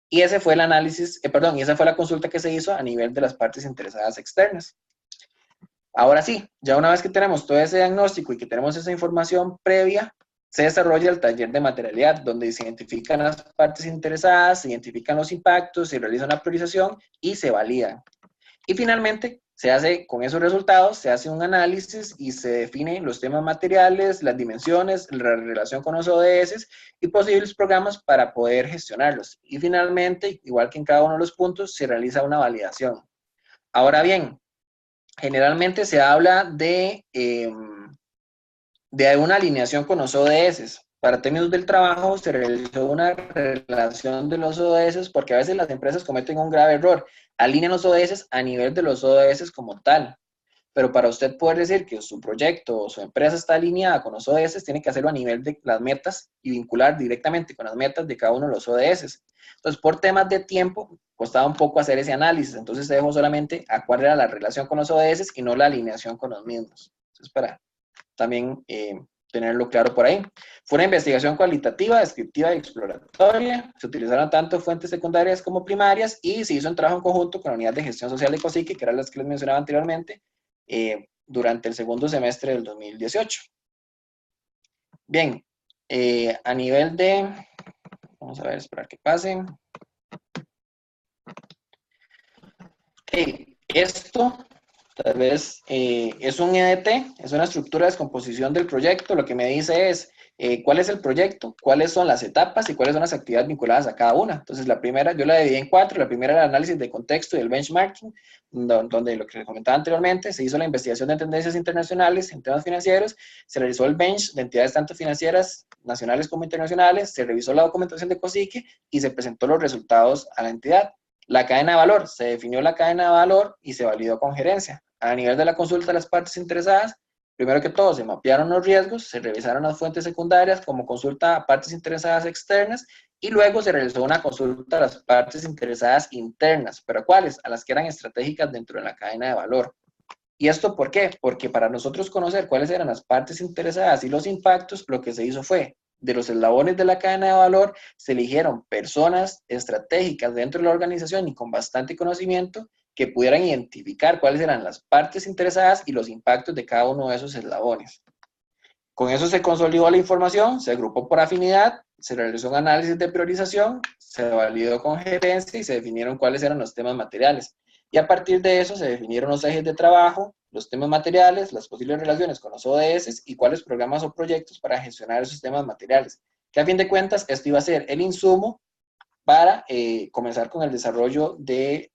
Y ese fue el análisis, y esa fue la consulta que se hizo a nivel de las partes interesadas externas. Ahora sí, ya una vez que tenemos todo ese diagnóstico y que tenemos esa información previa, se desarrolla el taller de materialidad, donde se identifican las partes interesadas, se identifican los impactos, se realiza una priorización y se validan. Y finalmente, con esos resultados, se hace un análisis y se definen los temas materiales, las dimensiones, la relación con los ODS y posibles programas para poder gestionarlos. Y finalmente, igual que en cada uno de los puntos, se realiza una validación. Ahora bien, generalmente se habla de una alineación con los ODS. Para términos del trabajo se realizó una relación de los ODS porque a veces las empresas cometen un grave error. Alinean los ODS a nivel de los ODS como tal. Pero para usted poder decir que su proyecto o su empresa está alineada con los ODS, tiene que hacerlo a nivel de las metas y vincular directamente con las metas de cada uno de los ODS. Entonces, por temas de tiempo, costaba un poco hacer ese análisis. Entonces, se dejó solamente a cuál era la relación con los ODS y no la alineación con los mismos. Entonces, para también tenerlo claro por ahí. Fue una investigación cualitativa, descriptiva y exploratoria. Se utilizaron tanto fuentes secundarias como primarias y se hizo un trabajo en conjunto con la unidad de gestión social de COSIC, que eran las que les mencionaba anteriormente, durante el segundo semestre del 2018. Bien, a nivel de... Vamos a ver, esperar que pase. Esto tal vez es un EDT, es una estructura de descomposición del proyecto. Lo que me dice es cuál es el proyecto, cuáles son las etapas y cuáles son las actividades vinculadas a cada una. Entonces, la primera, yo la dividí en 4. La primera era el análisis de contexto y el benchmarking, donde lo que les comentaba anteriormente, se hizo la investigación de tendencias internacionales en temas financieros, se realizó el bench de entidades tanto financieras, nacionales como internacionales, se revisó la documentación de COSIC y se presentó los resultados a la entidad. La cadena de valor, se definió la cadena de valor y se validó con gerencia. A nivel de la consulta de las partes interesadas, primero que todo se mapearon los riesgos, se revisaron las fuentes secundarias como consulta a partes interesadas externas y luego se realizó una consulta a las partes interesadas internas. ¿Pero cuáles? A las que eran estratégicas dentro de la cadena de valor. ¿Y esto por qué? Porque para nosotros conocer cuáles eran las partes interesadas y los impactos, lo que se hizo fue, de los eslabones de la cadena de valor, se eligieron personas estratégicas dentro de la organización y con bastante conocimiento que pudieran identificar cuáles eran las partes interesadas y los impactos de cada uno de esos eslabones. Con eso se consolidó la información, se agrupó por afinidad, se realizó un análisis de priorización, se validó con gerencia y se definieron cuáles eran los temas materiales. Y a partir de eso se definieron los ejes de trabajo, los temas materiales, las posibles relaciones con los ODS y cuáles programas o proyectos para gestionar esos temas materiales. que a fin de cuentas esto iba a ser el insumo para comenzar con el desarrollo de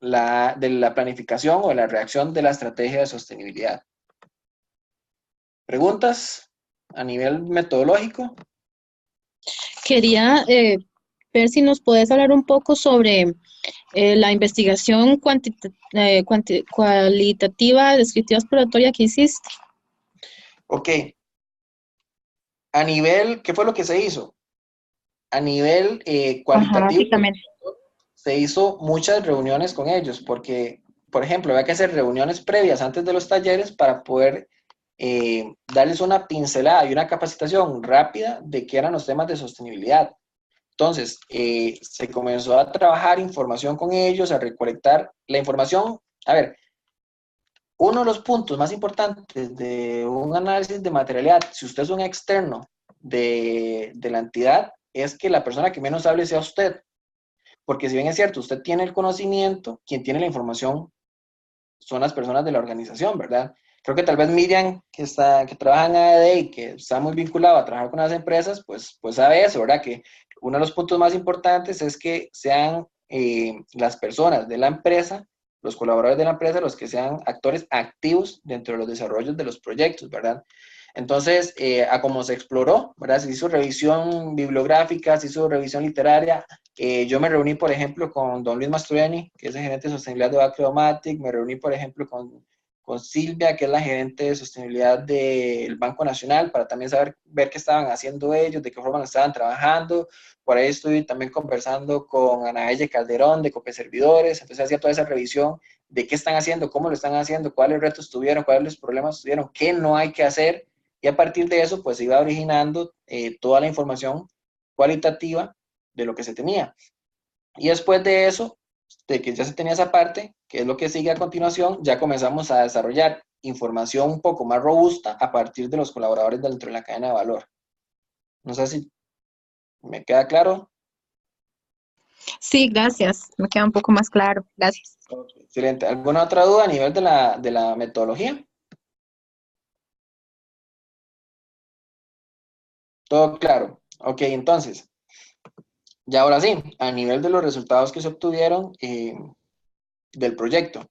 la planificación o de la reacción de la estrategia de sostenibilidad. ¿Preguntas a nivel metodológico? Quería ver si nos puedes hablar un poco sobre la investigación cualitativa, descriptiva exploratoria que hiciste. Ok. A nivel, ¿qué fue lo que se hizo? A nivel cualitativo, Básicamente. se hizo muchas reuniones con ellos, porque, por ejemplo, había que hacer reuniones previas antes de los talleres para poder darles una pincelada y una capacitación rápida de qué eran los temas de sostenibilidad. Entonces, se comenzó a trabajar información con ellos, a recolectar la información. A ver, uno de los puntos más importantes de un análisis de materialidad, si usted es un externo de la entidad, es que la persona que menos hable sea usted. Porque si bien es cierto, usted tiene el conocimiento, quien tiene la información son las personas de la organización, ¿verdad? Creo que tal vez Miriam, que trabaja en AED y que está muy vinculado a trabajar con las empresas, pues sabe eso, ¿verdad? Que uno de los puntos más importantes es que sean las personas de la empresa, los colaboradores de la empresa, los que sean actores activos dentro de los desarrollos de los proyectos, ¿verdad? Entonces, a como se exploró, ¿verdad? Se hizo revisión bibliográfica, se hizo revisión literaria. Yo me reuní, por ejemplo, con don Luis Mastroianni, que es el gerente de sostenibilidad de Bacreomatic. Me reuní, por ejemplo, con Silvia, que es la gerente de sostenibilidad del Banco Nacional, para también ver qué estaban haciendo ellos, de qué forma lo estaban trabajando. Por ahí estuve también conversando con Ana Ella Calderón, de Copeservidores. Entonces hacía toda esa revisión de qué están haciendo, cómo lo están haciendo, cuáles retos tuvieron, cuáles los problemas tuvieron, qué no hay que hacer. Y a partir de eso, pues se iba originando toda la información cualitativa de lo que se tenía. Y después de eso, de que ya se tenía esa parte, que es lo que sigue a continuación, ya comenzamos a desarrollar información un poco más robusta a partir de los colaboradores dentro de la cadena de valor. No sé si me queda claro. Sí, gracias. Me queda un poco más claro. Gracias. Excelente. ¿Alguna otra duda a nivel de la metodología? Todo claro. Ok, entonces, ya ahora sí, a nivel de los resultados que se obtuvieron del proyecto.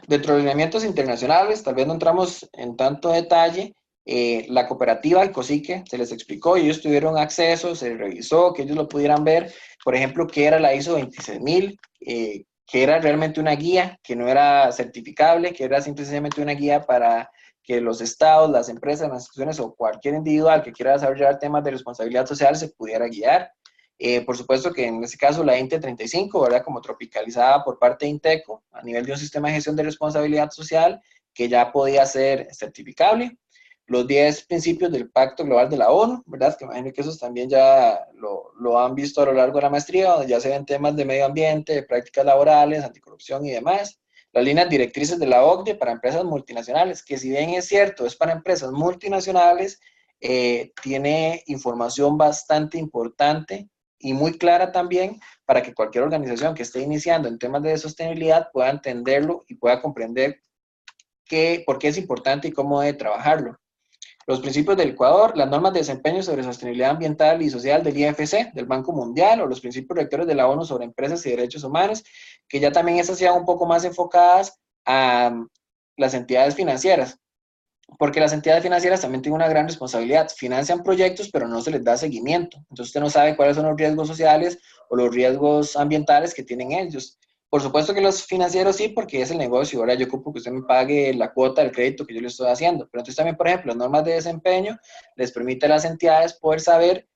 Dentro de lineamientos internacionales, tal vez no entramos en tanto detalle, la cooperativa, el COSICE, se les explicó y ellos tuvieron acceso, se revisó, que ellos lo pudieran ver, por ejemplo, qué era la ISO 26000, que era realmente una guía, que no era certificable, que era simplemente una guía para que los estados, las empresas, las instituciones o cualquier individual que quiera desarrollar temas de responsabilidad social se pudiera guiar. Por supuesto que en este caso la INTE 35, ¿verdad? Como tropicalizada por parte de INTECO, a nivel de un sistema de gestión de responsabilidad social que ya podía ser certificable. Los 10 principios del Pacto Global de la ONU, ¿verdad? Que imagino que esos también ya lo han visto a lo largo de la maestría, donde ya se ven temas de medio ambiente, de prácticas laborales, anticorrupción y demás. Las líneas directrices de la OCDE para empresas multinacionales, que si bien es cierto, es para empresas multinacionales, tiene información bastante importante y muy clara también para que cualquier organización que esté iniciando en temas de sostenibilidad pueda entenderlo y pueda comprender por qué es importante y cómo debe trabajarlo. Los principios del Ecuador, las normas de desempeño sobre sostenibilidad ambiental y social del IFC, del Banco Mundial, o los principios rectores de la ONU sobre empresas y derechos humanos, que ya también esas sean un poco más enfocadas a las entidades financieras, porque las entidades financieras también tienen una gran responsabilidad, financian proyectos pero no se les da seguimiento, entonces usted no sabe cuáles son los riesgos sociales o los riesgos ambientales que tienen ellos. Por supuesto que los financieros sí, porque es el negocio, ahora yo ocupo que usted me pague la cuota del crédito que yo le estoy haciendo, pero entonces también, por ejemplo, las normas de desempeño les permite a las entidades poder saber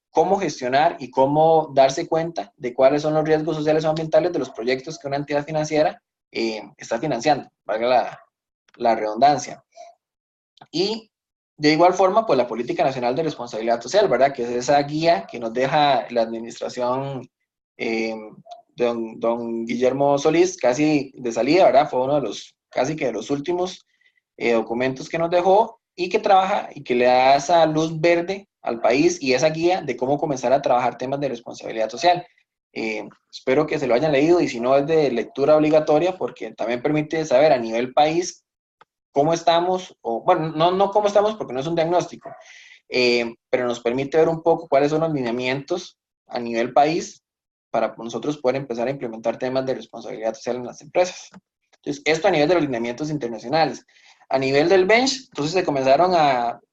cómo gestionar y cómo darse cuenta de cuáles son los riesgos sociales o ambientales de los proyectos que una entidad financiera está financiando, valga la redundancia. Y de igual forma, pues la Política Nacional de Responsabilidad Social, ¿verdad? Que es esa guía que nos deja la administración don Guillermo Solís, casi de salida, ¿verdad? Fue uno de los, casi que de los últimos documentos que nos dejó y que trabaja y que le da esa luz verde al país y esa guía de cómo comenzar a trabajar temas de responsabilidad social. Espero que se lo hayan leído y si no es de lectura obligatoria porque también permite saber a nivel país cómo estamos, o bueno, no cómo estamos porque no es un diagnóstico, pero nos permite ver un poco cuáles son los lineamientos a nivel país para nosotros poder empezar a implementar temas de responsabilidad social en las empresas. Entonces, esto a nivel de los lineamientos internacionales. A nivel del bench, entonces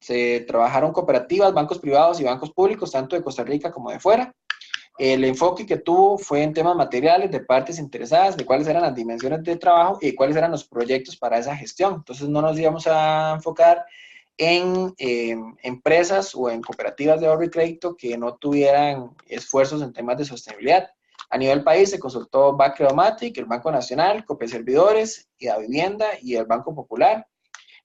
se trabajaron cooperativas, bancos privados y bancos públicos, tanto de Costa Rica como de fuera. El enfoque que tuvo fue en temas materiales de partes interesadas, de cuáles eran las dimensiones de trabajo y cuáles eran los proyectos para esa gestión. Entonces, no nos íbamos a enfocar en empresas o en cooperativas de ahorro y crédito que no tuvieran esfuerzos en temas de sostenibilidad. A nivel país se consultó Bacreomatic, el Banco Nacional, Copeservidores, y la Vivienda y el Banco Popular.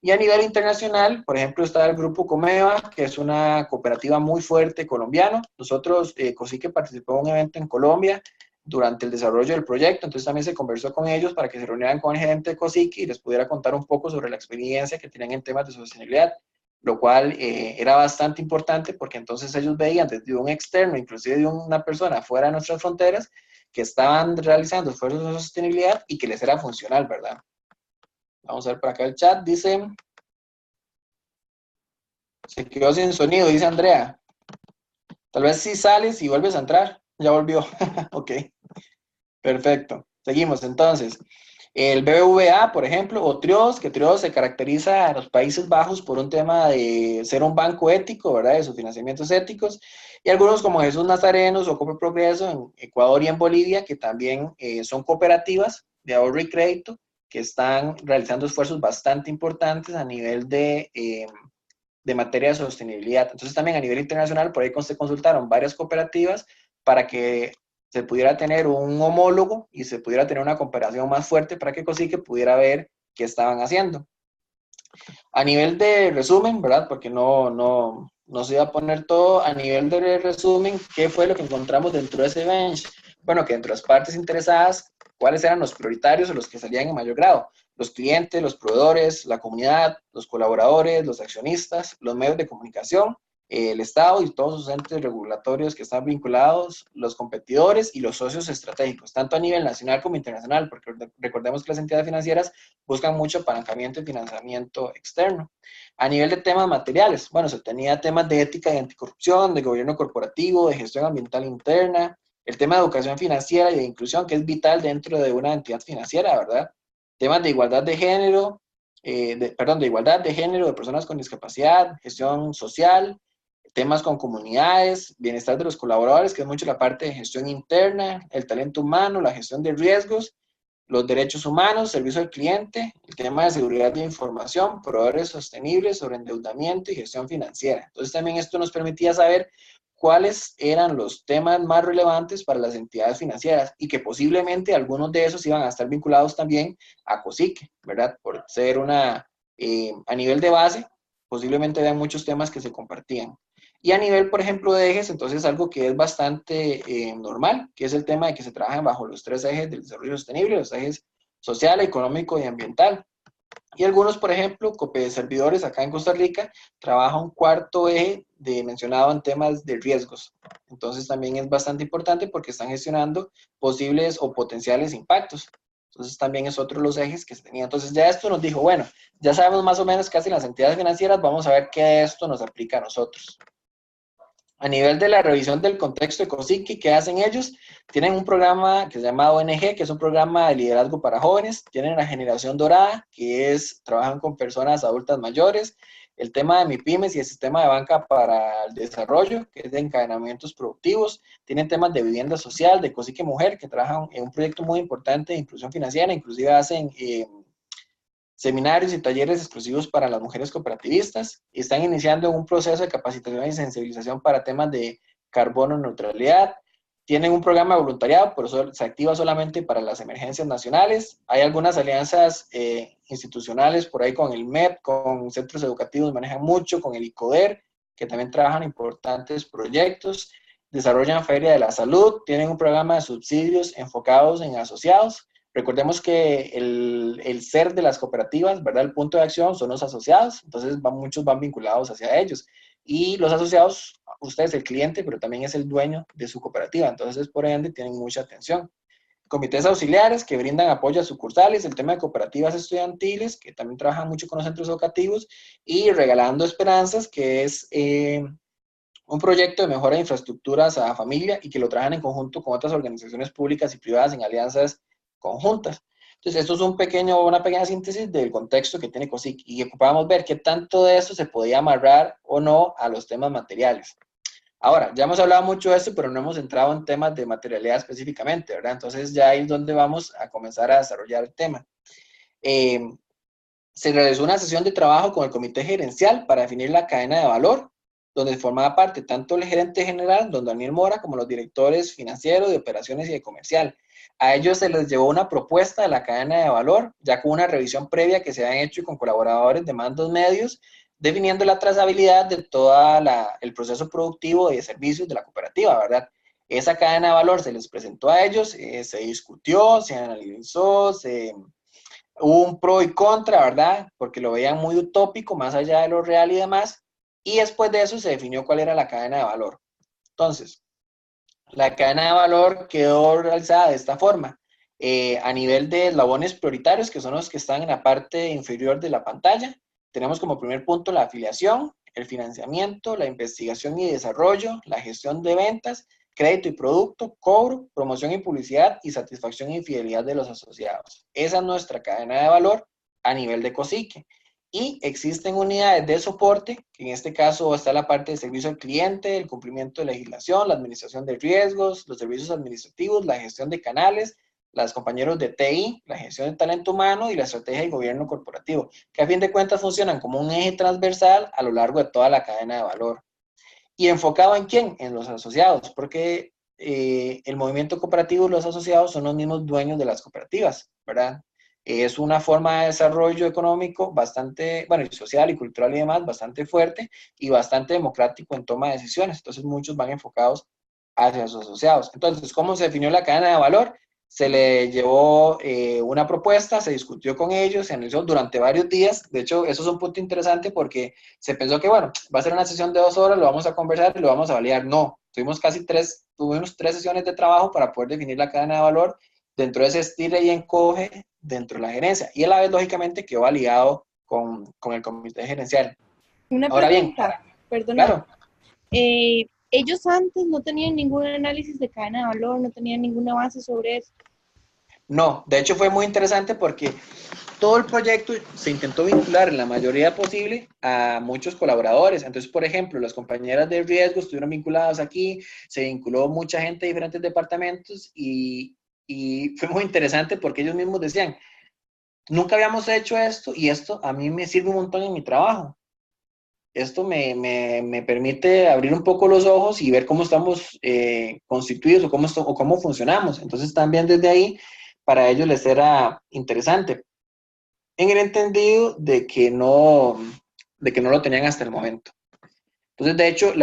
Y a nivel internacional, por ejemplo, está el Grupo Comeva, que es una cooperativa muy fuerte colombiano. Nosotros, COSICE participó en un evento en Colombia durante el desarrollo del proyecto, entonces también se conversó con ellos para que se reunieran con el gerente de COSICE y les pudiera contar un poco sobre la experiencia que tenían en temas de sostenibilidad, lo cual era bastante importante porque entonces ellos veían desde un externo, inclusive de una persona fuera de nuestras fronteras, que estaban realizando esfuerzos de sostenibilidad y que les era funcional, ¿verdad? Vamos a ver por acá el chat, dice, se quedó sin sonido, dice Andrea. Tal vez si sales y vuelves a entrar, ya volvió. Ok, perfecto. Seguimos entonces. El BBVA, por ejemplo, o Triodos, que Triodos se caracteriza en los Países Bajos por un tema de ser un banco ético, ¿verdad? De sus financiamientos éticos. Y algunos como Jesús Nazarenos o Copa Progreso en Ecuador y en Bolivia, que también son cooperativas de ahorro y crédito, que están realizando esfuerzos bastante importantes a nivel de materia de sostenibilidad. Entonces también a nivel internacional, por ahí se consultaron varias cooperativas para que se pudiera tener un homólogo y se pudiera tener una comparación más fuerte para que COSICE pudiera ver qué estaban haciendo. A nivel de resumen, ¿verdad? Porque no se iba a poner todo. A nivel de resumen, ¿qué fue lo que encontramos dentro de ese bench? Bueno, que dentro de las partes interesadas, ¿cuáles eran los prioritarios o los que salían en mayor grado? Los clientes, los proveedores, la comunidad, los colaboradores, los accionistas, los medios de comunicación, el Estado y todos sus entes regulatorios que están vinculados, los competidores y los socios estratégicos, tanto a nivel nacional como internacional, porque recordemos que las entidades financieras buscan mucho apalancamiento y financiamiento externo. A nivel de temas materiales, bueno, se tenía temas de ética y anticorrupción, de gobierno corporativo, de gestión ambiental interna, el tema de educación financiera y de inclusión, que es vital dentro de una entidad financiera, ¿verdad? Temas de igualdad de género, de igualdad de género, de personas con discapacidad, gestión social, temas con comunidades, bienestar de los colaboradores, que es mucho la parte de gestión interna, el talento humano, la gestión de riesgos, los derechos humanos, servicio al cliente, el tema de seguridad de información, proveedores sostenibles, sobre endeudamiento y gestión financiera. Entonces también esto nos permitía saber cuáles eran los temas más relevantes para las entidades financieras y que posiblemente algunos de esos iban a estar vinculados también a COSICE, ¿verdad? Por ser a nivel de base, posiblemente vean muchos temas que se compartían. Y a nivel, por ejemplo, de ejes, entonces algo que es bastante normal, que es el tema de que se trabajan bajo los 3 ejes del desarrollo sostenible, los ejes social, económico y ambiental. Y algunos, por ejemplo, Copeservidores acá en Costa Rica, trabaja un cuarto eje mencionado en temas de riesgos. Entonces también es bastante importante porque están gestionando posibles o potenciales impactos. Entonces también es otro de los ejes que se tenía. Entonces ya esto nos dijo, bueno, ya sabemos más o menos qué hacen las entidades financieras, vamos a ver qué esto nos aplica a nosotros. A nivel de la revisión del contexto de COSICE, ¿qué hacen ellos? Tienen un programa que se llama ONG, que es un programa de liderazgo para jóvenes. Tienen la generación dorada, que trabajan con personas adultas mayores. El tema de MIPYMES y el sistema de banca para el desarrollo, que es de encadenamientos productivos. Tienen temas de vivienda social, de COSICE Mujer, que trabajan en un proyecto muy importante de inclusión financiera. Inclusive hacen seminarios y talleres exclusivos para las mujeres cooperativistas. Están iniciando un proceso de capacitación y sensibilización para temas de carbono neutralidad. Tienen un programa de voluntariado, pero se activa solamente para las emergencias nacionales. Hay algunas alianzas institucionales por ahí con el MEP, con centros educativos, manejan mucho, con el ICODER, que también trabajan importantes proyectos. Desarrollan Feria de la Salud, tienen un programa de subsidios enfocados en asociados. Recordemos que el ser de las cooperativas, ¿verdad? El punto de acción son los asociados, entonces muchos van vinculados hacia ellos. Y los asociados, usted es el cliente, pero también es el dueño de su cooperativa, entonces por ende tienen mucha atención. comités auxiliares que brindan apoyo a sucursales, el tema de cooperativas estudiantiles, que también trabajan mucho con los centros educativos, y Regalando Esperanzas, que es un proyecto de mejora de infraestructuras a familia y que lo trabajan en conjunto con otras organizaciones públicas y privadas en alianzas conjuntas. Entonces, esto es una pequeña síntesis del contexto que tiene COSIC y ocupábamos ver qué tanto de esto se podía amarrar o no a los temas materiales. Ahora, ya hemos hablado mucho de esto, pero no hemos entrado en temas de materialidad específicamente, ¿verdad? Entonces, ya ahí es donde vamos a comenzar a desarrollar el tema. Se realizó una sesión de trabajo con el comité gerencial para definir la cadena de valor, donde formaba parte tanto el gerente general, don Daniel Mora, como los directores financieros, de operaciones y de comercial. A ellos se les llevó una propuesta de la cadena de valor, ya con una revisión previa que se habían hecho con colaboradores de mandos medios, definiendo la trazabilidad de todo el proceso productivo y de servicios de la cooperativa, ¿verdad? Esa cadena de valor se les presentó a ellos, se discutió, se analizó, hubo un pro y contra, ¿verdad? Porque lo veían muy utópico, más allá de lo real y demás, y después de eso se definió cuál era la cadena de valor. Entonces, la cadena de valor quedó realizada de esta forma. A nivel de eslabones prioritarios, que son los que están en la parte inferior de la pantalla, tenemos como primer punto la afiliación, el financiamiento, la investigación y desarrollo, la gestión de ventas, crédito y producto, cobro, promoción y publicidad y satisfacción y fidelidad de los asociados. Esa es nuestra cadena de valor a nivel de COSIC. Y existen unidades de soporte, que en este caso está la parte de servicio al cliente, el cumplimiento de legislación, la administración de riesgos, los servicios administrativos, la gestión de canales, los compañeros de TI, la gestión de talento humano y la estrategia de gobierno corporativo, que a fin de cuentas funcionan como un eje transversal a lo largo de toda la cadena de valor. ¿Y enfocado en quién? En los asociados, porque el movimiento cooperativo y los asociados son los mismos dueños de las cooperativas, ¿verdad? Es una forma de desarrollo económico bastante, bueno, y social y cultural y demás, bastante fuerte y bastante democrático en toma de decisiones. Entonces, muchos van enfocados hacia sus asociados. Entonces, ¿cómo se definió la cadena de valor? Se le llevó una propuesta, se discutió con ellos, se analizó durante varios días. De hecho, eso es un punto interesante porque se pensó que, bueno, va a ser una sesión de 2 horas, lo vamos a conversar y lo vamos a validar. No, tuvimos tuvimos 3 sesiones de trabajo para poder definir la cadena de valor dentro de ese estira y encoge dentro de la gerencia. Y a la vez, lógicamente, quedó validado con el comité gerencial. Una Ahora pregunta, bien, perdona. claro. Ellos antes no tenían ningún análisis de cadena de valor, no tenían ninguna base sobre eso. No, de hecho fue muy interesante porque todo el proyecto se intentó vincular en la mayoría posible a muchos colaboradores. Entonces, por ejemplo, las compañeras de riesgo estuvieron vinculadas aquí, se vinculó mucha gente de diferentes departamentos y fue muy interesante porque ellos mismos decían, nunca habíamos hecho esto y esto a mí me sirve un montón en mi trabajo. Esto me permite abrir un poco los ojos y ver cómo estamos constituidos o cómo funcionamos. Entonces, también desde ahí, para ellos les era interesante, en el entendido de que no lo tenían hasta el momento. Entonces, de hecho,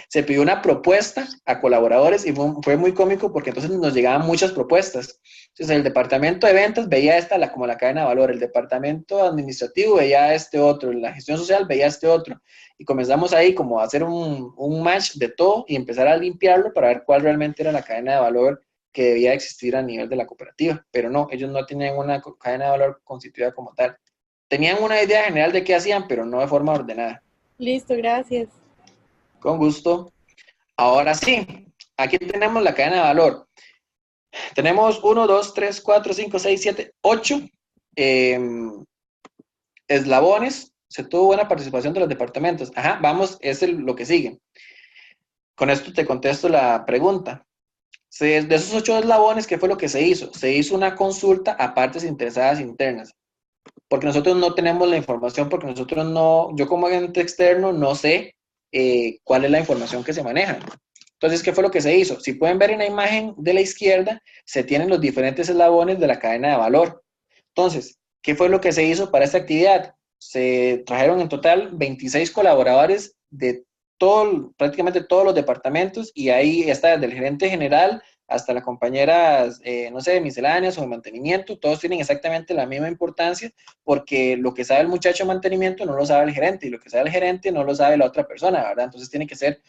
se pidió una propuesta a colaboradores y fue muy cómico porque entonces nos llegaban muchas propuestas. Entonces, el departamento de ventas veía esta como la cadena de valor, el departamento administrativo veía este otro, la gestión social veía este otro. Y comenzamos ahí como a hacer un match de todo y empezar a limpiarlo para ver cuál realmente era la cadena de valor que debía existir a nivel de la cooperativa. Pero no, ellos no tenían una cadena de valor constituida como tal. Tenían una idea general de qué hacían, pero no de forma ordenada. Listo, gracias. Con gusto. Ahora sí, aquí tenemos la cadena de valor. Tenemos 1, 2, 3, 4, 5, 6, 7, 8 eslabones. Se tuvo buena participación de los departamentos. Ajá, vamos, es lo que sigue. Con esto te contesto la pregunta. De esos 8 eslabones, ¿qué fue lo que se hizo? Se hizo una consulta a partes interesadas internas. Porque nosotros no tenemos la información, porque nosotros no, yo como agente externo no sé cuál es la información que se maneja. Entonces, ¿qué fue lo que se hizo? Si pueden ver en la imagen de la izquierda, se tienen los diferentes eslabones de la cadena de valor. Entonces, ¿qué fue lo que se hizo para esta actividad? Se trajeron en total 26 colaboradores de prácticamente todos los departamentos y ahí está desde el gerente general hasta las compañeras, no sé, de misceláneas o de mantenimiento, todos tienen exactamente la misma importancia porque lo que sabe el muchacho de mantenimiento no lo sabe el gerente y lo que sabe el gerente no lo sabe la otra persona, ¿verdad? Entonces tiene que ser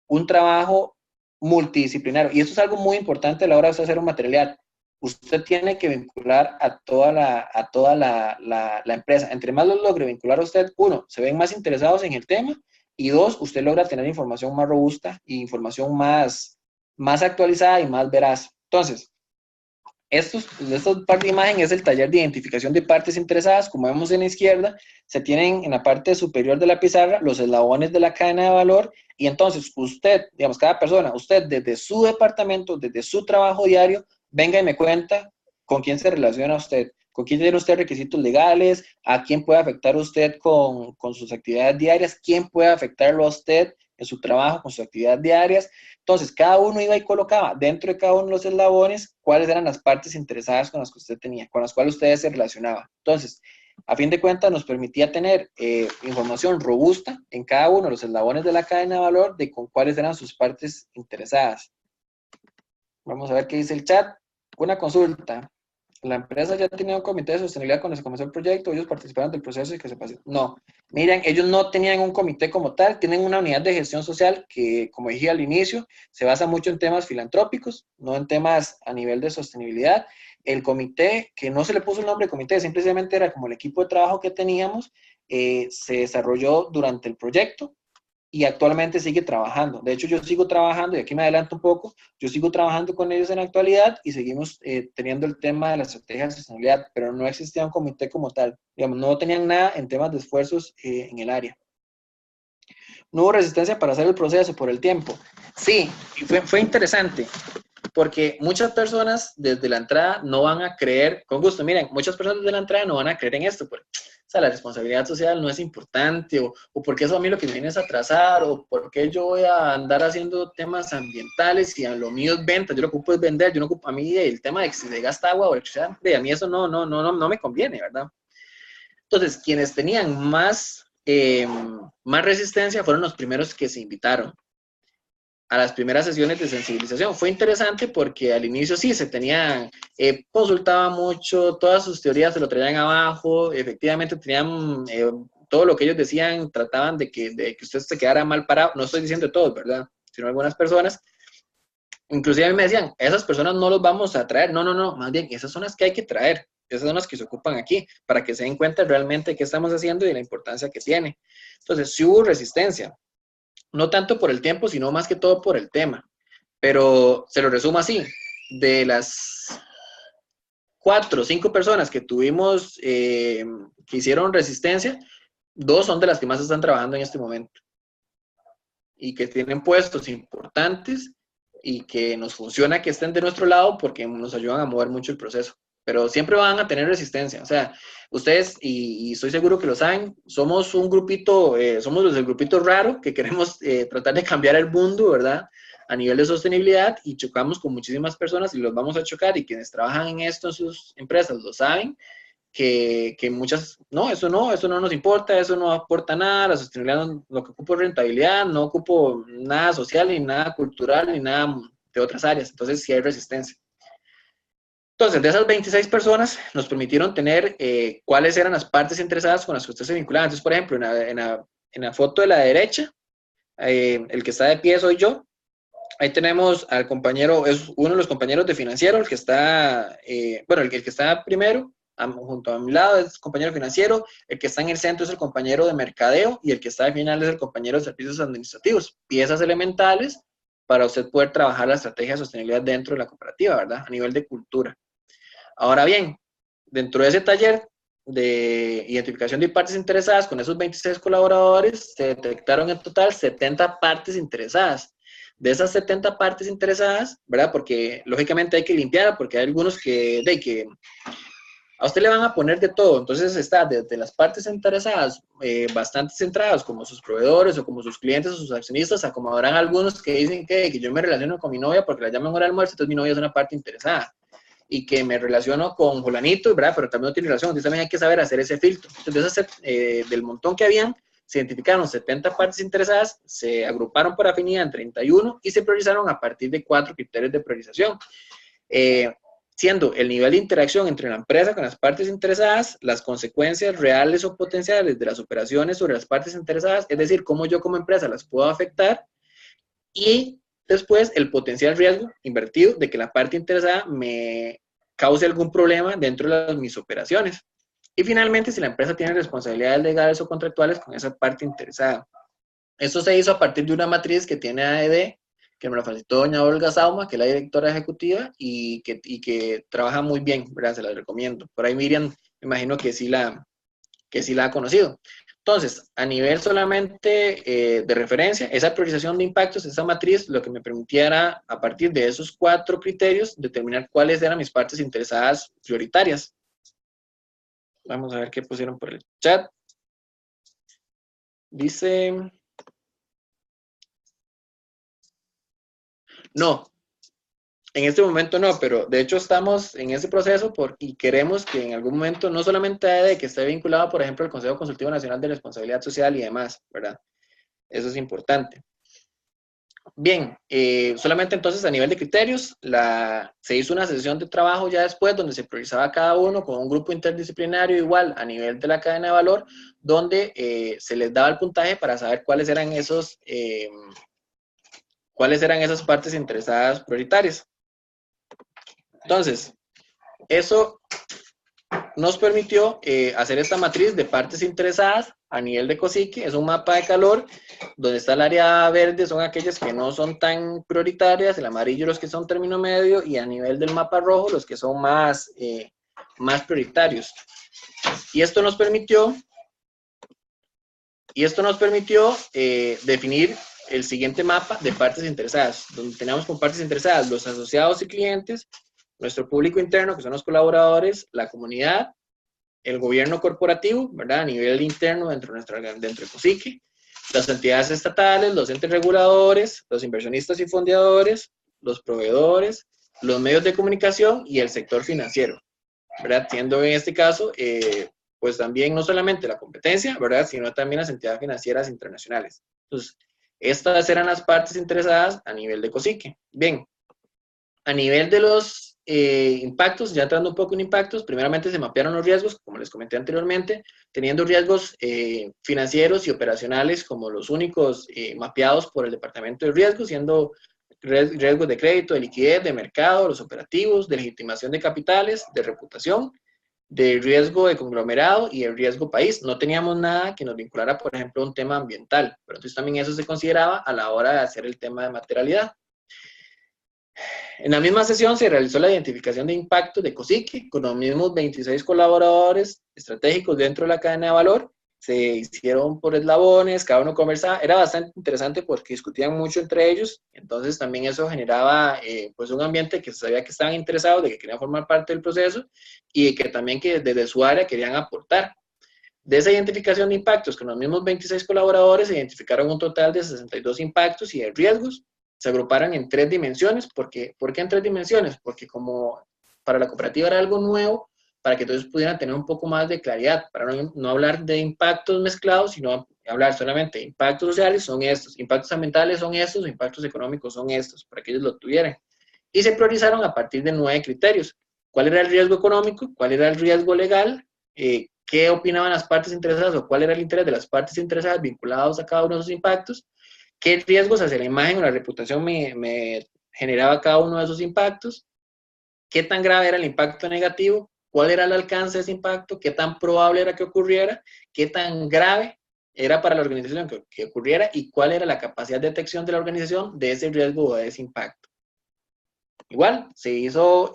un trabajo multidisciplinario. Y esto es algo muy importante a la hora de usted hacer un materialidad. Usted tiene que vincular a toda la empresa. Entre más lo logre vincular a usted, uno, se ven más interesados en el tema, y dos, usted logra tener información más robusta y información más actualizada y más veraz. Entonces, esta parte de imagen es el taller de identificación de partes interesadas. Como vemos en la izquierda, se tienen en la parte superior de la pizarra los eslabones de la cadena de valor, y entonces usted, digamos, cada persona, usted desde su departamento, desde su trabajo diario, venga y me cuenta con quién se relaciona usted, con quién tiene usted requisitos legales, a quién puede afectar usted con sus actividades diarias, quién puede afectarlo a usted en su trabajo, con sus actividades diarias. Entonces, cada uno iba y colocaba dentro de cada uno de los eslabones cuáles eran las partes interesadas con las que usted tenía, con las cuales usted se relacionaba. Entonces, a fin de cuentas, nos permitía tener información robusta en cada uno de los eslabones de la cadena de valor de con cuáles eran sus partes interesadas. Vamos a ver qué dice el chat. Una consulta. La empresa ya tenía un comité de sostenibilidad cuando se comenzó el proyecto, ellos participaron del proceso y que se pasó. No, miren, ellos no tenían un comité como tal, tienen una unidad de gestión social que, como dije al inicio, se basa mucho en temas filantrópicos, no en temas a nivel de sostenibilidad. El comité, que no se le puso el nombre de comité, simplemente era como el equipo de trabajo que teníamos, se desarrolló durante el proyecto y actualmente sigue trabajando. De hecho, yo sigo trabajando, y aquí me adelanto un poco, yo sigo trabajando con ellos en la actualidad y seguimos teniendo el tema de la estrategia de sostenibilidad, pero no existía un comité como tal. Digamos, no tenían nada en temas de esfuerzos en el área. No hubo resistencia para hacer el proceso por el tiempo. Sí, y fue interesante, porque muchas personas desde la entrada no van a creer, con gusto, miren, muchas personas desde la entrada no van a creer en esto, porque, o sea, la responsabilidad social no es importante, o porque eso a mí lo que me viene es atrasar, o porque yo voy a andar haciendo temas ambientales y a lo mío es venta, yo lo que ocupo es vender, yo no ocupo, a mí el tema de que si se gasta agua o electricidad, a mí eso no me conviene, ¿verdad? Entonces, quienes tenían más resistencia fueron los primeros que se invitaron a las primeras sesiones de sensibilización. Fue interesante porque al inicio sí se tenían, consultaba mucho, todas sus teorías se lo traían abajo, efectivamente tenían todo lo que ellos decían, trataban de que usted se quedara mal parado, no estoy diciendo de todos, ¿verdad? Sino algunas personas. Inclusive a mí me decían, esas personas no los vamos a traer, no, más bien, esas son las que hay que traer, esas son las que se ocupan aquí, para que se den cuenta realmente de qué estamos haciendo y la importancia que tiene. Entonces, sí hubo resistencia, no tanto por el tiempo, sino más que todo por el tema. Pero se lo resumo así, de las 4 o 5 personas que tuvimos, que hicieron resistencia, 2 son de las que más están trabajando en este momento. Y que tienen puestos importantes y que nos funciona que estén de nuestro lado porque nos ayudan a mover mucho el proceso. Pero siempre van a tener resistencia. O sea, ustedes, y estoy seguro que lo saben, somos un grupito, somos los del grupito raro que queremos tratar de cambiar el mundo, ¿verdad? A nivel de sostenibilidad, y chocamos con muchísimas personas y los vamos a chocar, y quienes trabajan en esto en sus empresas lo saben, que muchas, eso no nos importa, eso no aporta nada, la sostenibilidad lo que ocupo es rentabilidad, no ocupo nada social, ni nada cultural, ni nada de otras áreas. Entonces sí hay resistencia. Entonces, de esas 26 personas, nos permitieron tener cuáles eran las partes interesadas con las que usted se vinculaba. Entonces, por ejemplo, en la foto de la derecha, el que está de pie soy yo. Ahí tenemos al compañero, es uno de los compañeros de financiero, el que está, el que está primero, junto a mi lado es el compañero financiero, el que está en el centro es el compañero de mercadeo, y el que está al final es el compañero de servicios administrativos. Piezas elementales para usted poder trabajar la estrategia de sostenibilidad dentro de la cooperativa, ¿verdad? A nivel de cultura. Ahora bien, dentro de ese taller de identificación de partes interesadas, con esos 26 colaboradores, se detectaron en total 70 partes interesadas. De esas 70 partes interesadas, ¿verdad? Porque lógicamente hay que limpiar, porque hay algunos que a usted le van a poner de todo. Entonces está desde las partes interesadas, bastante centradas, como sus proveedores o como sus clientes o sus accionistas, a como habrán algunos que dicen que yo me relaciono con mi novia porque la llaman hora de almuerzo, entonces mi novia es una parte interesada. Y que me relaciono con Julanito, ¿verdad? Pero también no tiene relación. Entonces también hay que saber hacer ese filtro. Entonces, del montón que habían, se identificaron 70 partes interesadas, se agruparon por afinidad en 31 y se priorizaron a partir de 4 criterios de priorización. Siendo el nivel de interacción entre la empresa con las partes interesadas, las consecuencias reales o potenciales de las operaciones sobre las partes interesadas, es decir, cómo yo como empresa las puedo afectar, y después el potencial riesgo invertido de que la parte interesada me cause algún problema dentro de mis operaciones. Y finalmente, si la empresa tiene responsabilidades legales o contractuales con esa parte interesada. Esto se hizo a partir de una matriz que tiene AED, que me lo facilitó doña Olga Sauma, que es la directora ejecutiva y que trabaja muy bien, ¿verdad? Se la recomiendo. Por ahí Miriam, me imagino que sí la ha conocido. Entonces, a nivel solamente de referencia, esa priorización de impactos, esa matriz, lo que me permitía era, a partir de esos 4 criterios, determinar cuáles eran mis partes interesadas prioritarias. Vamos a ver qué pusieron por el chat. Dice... No, en este momento no, pero de hecho estamos en ese proceso y queremos que en algún momento no solamente AED, que esté vinculado, por ejemplo, al Consejo Consultivo Nacional de Responsabilidad Social y demás, ¿verdad? Eso es importante. Bien, solamente entonces a nivel de criterios, se hizo una sesión de trabajo ya después donde se priorizaba cada uno con un grupo interdisciplinario igual a nivel de la cadena de valor, donde se les daba el puntaje para saber cuáles eran esas partes interesadas prioritarias. Entonces, eso nos permitió hacer esta matriz de partes interesadas a nivel de COSICE. Es un mapa de calor, donde está el área verde, son aquellas que no son tan prioritarias, el amarillo los que son término medio, y a nivel del mapa rojo los que son más prioritarios. Y esto nos permitió definir el siguiente mapa de partes interesadas, donde tenemos con partes interesadas los asociados y clientes, nuestro público interno, que son los colaboradores, la comunidad, el gobierno corporativo, ¿verdad? A nivel interno dentro de COSICE, las entidades estatales, los entes reguladores, los inversionistas y fondeadores, los proveedores, los medios de comunicación y el sector financiero, ¿verdad? Siendo en este caso, pues también no solamente la competencia, ¿verdad? Sino también las entidades financieras internacionales. Entonces, estas eran las partes interesadas a nivel de COSICE. Bien, a nivel de los impactos, ya entrando un poco en impactos, primeramente se mapearon los riesgos, como les comenté anteriormente, teniendo riesgos financieros y operacionales como los únicos mapeados por el Departamento de Riesgos, siendo riesgos de crédito, de liquidez, de mercado, los operativos, de legitimación de capitales, de reputación, de riesgo de conglomerado y el riesgo país. No teníamos nada que nos vinculara, por ejemplo, a un tema ambiental, pero entonces también eso se consideraba a la hora de hacer el tema de materialidad. En la misma sesión se realizó la identificación de impactos de COSICE con los mismos 26 colaboradores estratégicos dentro de la cadena de valor. Se hicieron por eslabones, cada uno conversaba. Era bastante interesante porque discutían mucho entre ellos. Entonces también eso generaba pues un ambiente que se sabía que estaban interesados, de que querían formar parte del proceso y que también que desde su área querían aportar. De esa identificación de impactos con los mismos 26 colaboradores se identificaron un total de 62 impactos y de riesgos. Se agruparon en 3 dimensiones. ¿Por qué en 3 dimensiones? Porque como para la cooperativa era algo nuevo, para que todos pudieran tener un poco más de claridad, para no hablar de impactos mezclados, sino hablar solamente de impactos sociales, son estos, impactos ambientales son estos, impactos económicos son estos, para que ellos lo tuvieran. Y se priorizaron a partir de 9 criterios. ¿Cuál era el riesgo económico? ¿Cuál era el riesgo legal? ¿Qué opinaban las partes interesadas o cuál era el interés de las partes interesadas vinculados a cada uno de esos impactos? ¿Qué riesgos hacia la imagen o la reputación me generaba cada uno de esos impactos? ¿Qué tan grave era el impacto negativo? ¿Cuál era el alcance de ese impacto? ¿Qué tan probable era que ocurriera? ¿Qué tan grave era para la organización que ocurriera? ¿Y cuál era la capacidad de detección de la organización de ese riesgo o de ese impacto? Igual, se hizo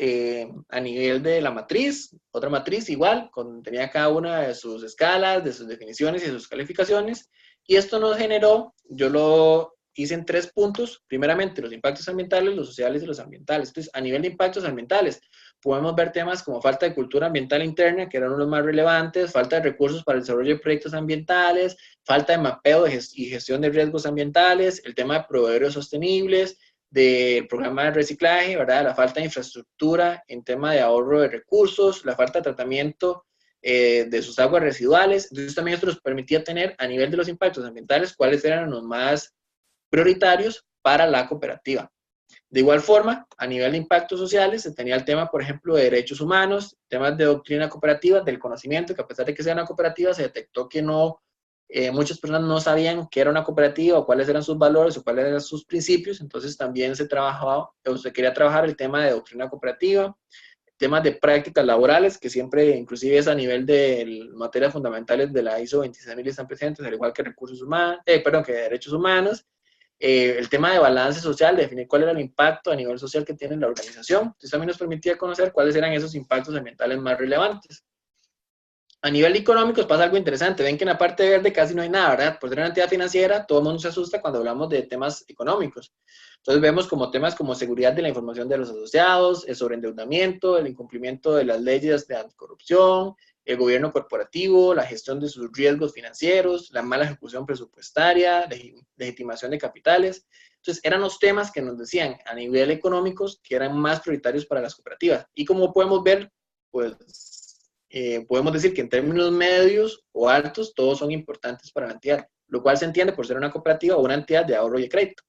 a nivel de la matriz, otra matriz igual, tenía cada una de sus escalas, de sus definiciones y de sus calificaciones. Y esto nos generó, yo lo hice en 3 puntos, primeramente los impactos ambientales, los sociales y los ambientales. Entonces, a nivel de impactos ambientales, podemos ver temas como falta de cultura ambiental interna, que eran uno de los más relevantes, falta de recursos para el desarrollo de proyectos ambientales, falta de mapeo y gestión de riesgos ambientales, el tema de proveedores sostenibles, del programa de reciclaje, ¿verdad? La falta de infraestructura en tema de ahorro de recursos, la falta de tratamiento de sus aguas residuales. Entonces también esto nos permitía tener a nivel de los impactos ambientales cuáles eran los más prioritarios para la cooperativa. De igual forma, a nivel de impactos sociales se tenía el tema, por ejemplo, de derechos humanos, temas de doctrina cooperativa, del conocimiento, que a pesar de que sea una cooperativa se detectó que no muchas personas no sabían qué era una cooperativa o cuáles eran sus valores o cuáles eran sus principios, entonces también se trabajaba, o se quería trabajar el tema de doctrina cooperativa, temas de prácticas laborales, que siempre, inclusive es a nivel de materias fundamentales de la ISO 26000 están presentes, al igual que recursos humanos, que derechos humanos, el tema de balance social, definir cuál era el impacto a nivel social que tiene la organización, entonces también nos permitía conocer cuáles eran esos impactos ambientales más relevantes. A nivel económico pasa algo interesante, ven que en la parte verde casi no hay nada, ¿verdad? Por ser una entidad financiera, todo el mundo se asusta cuando hablamos de temas económicos. Entonces vemos como temas como seguridad de la información de los asociados, el sobreendeudamiento, el incumplimiento de las leyes de anticorrupción, el gobierno corporativo, la gestión de sus riesgos financieros, la mala ejecución presupuestaria, legitimación de capitales. Entonces eran los temas que nos decían a nivel económico que eran más prioritarios para las cooperativas. Y como podemos ver, pues podemos decir que en términos medios o altos, todos son importantes para la entidad, lo cual se entiende por ser una cooperativa o una entidad de ahorro y de crédito.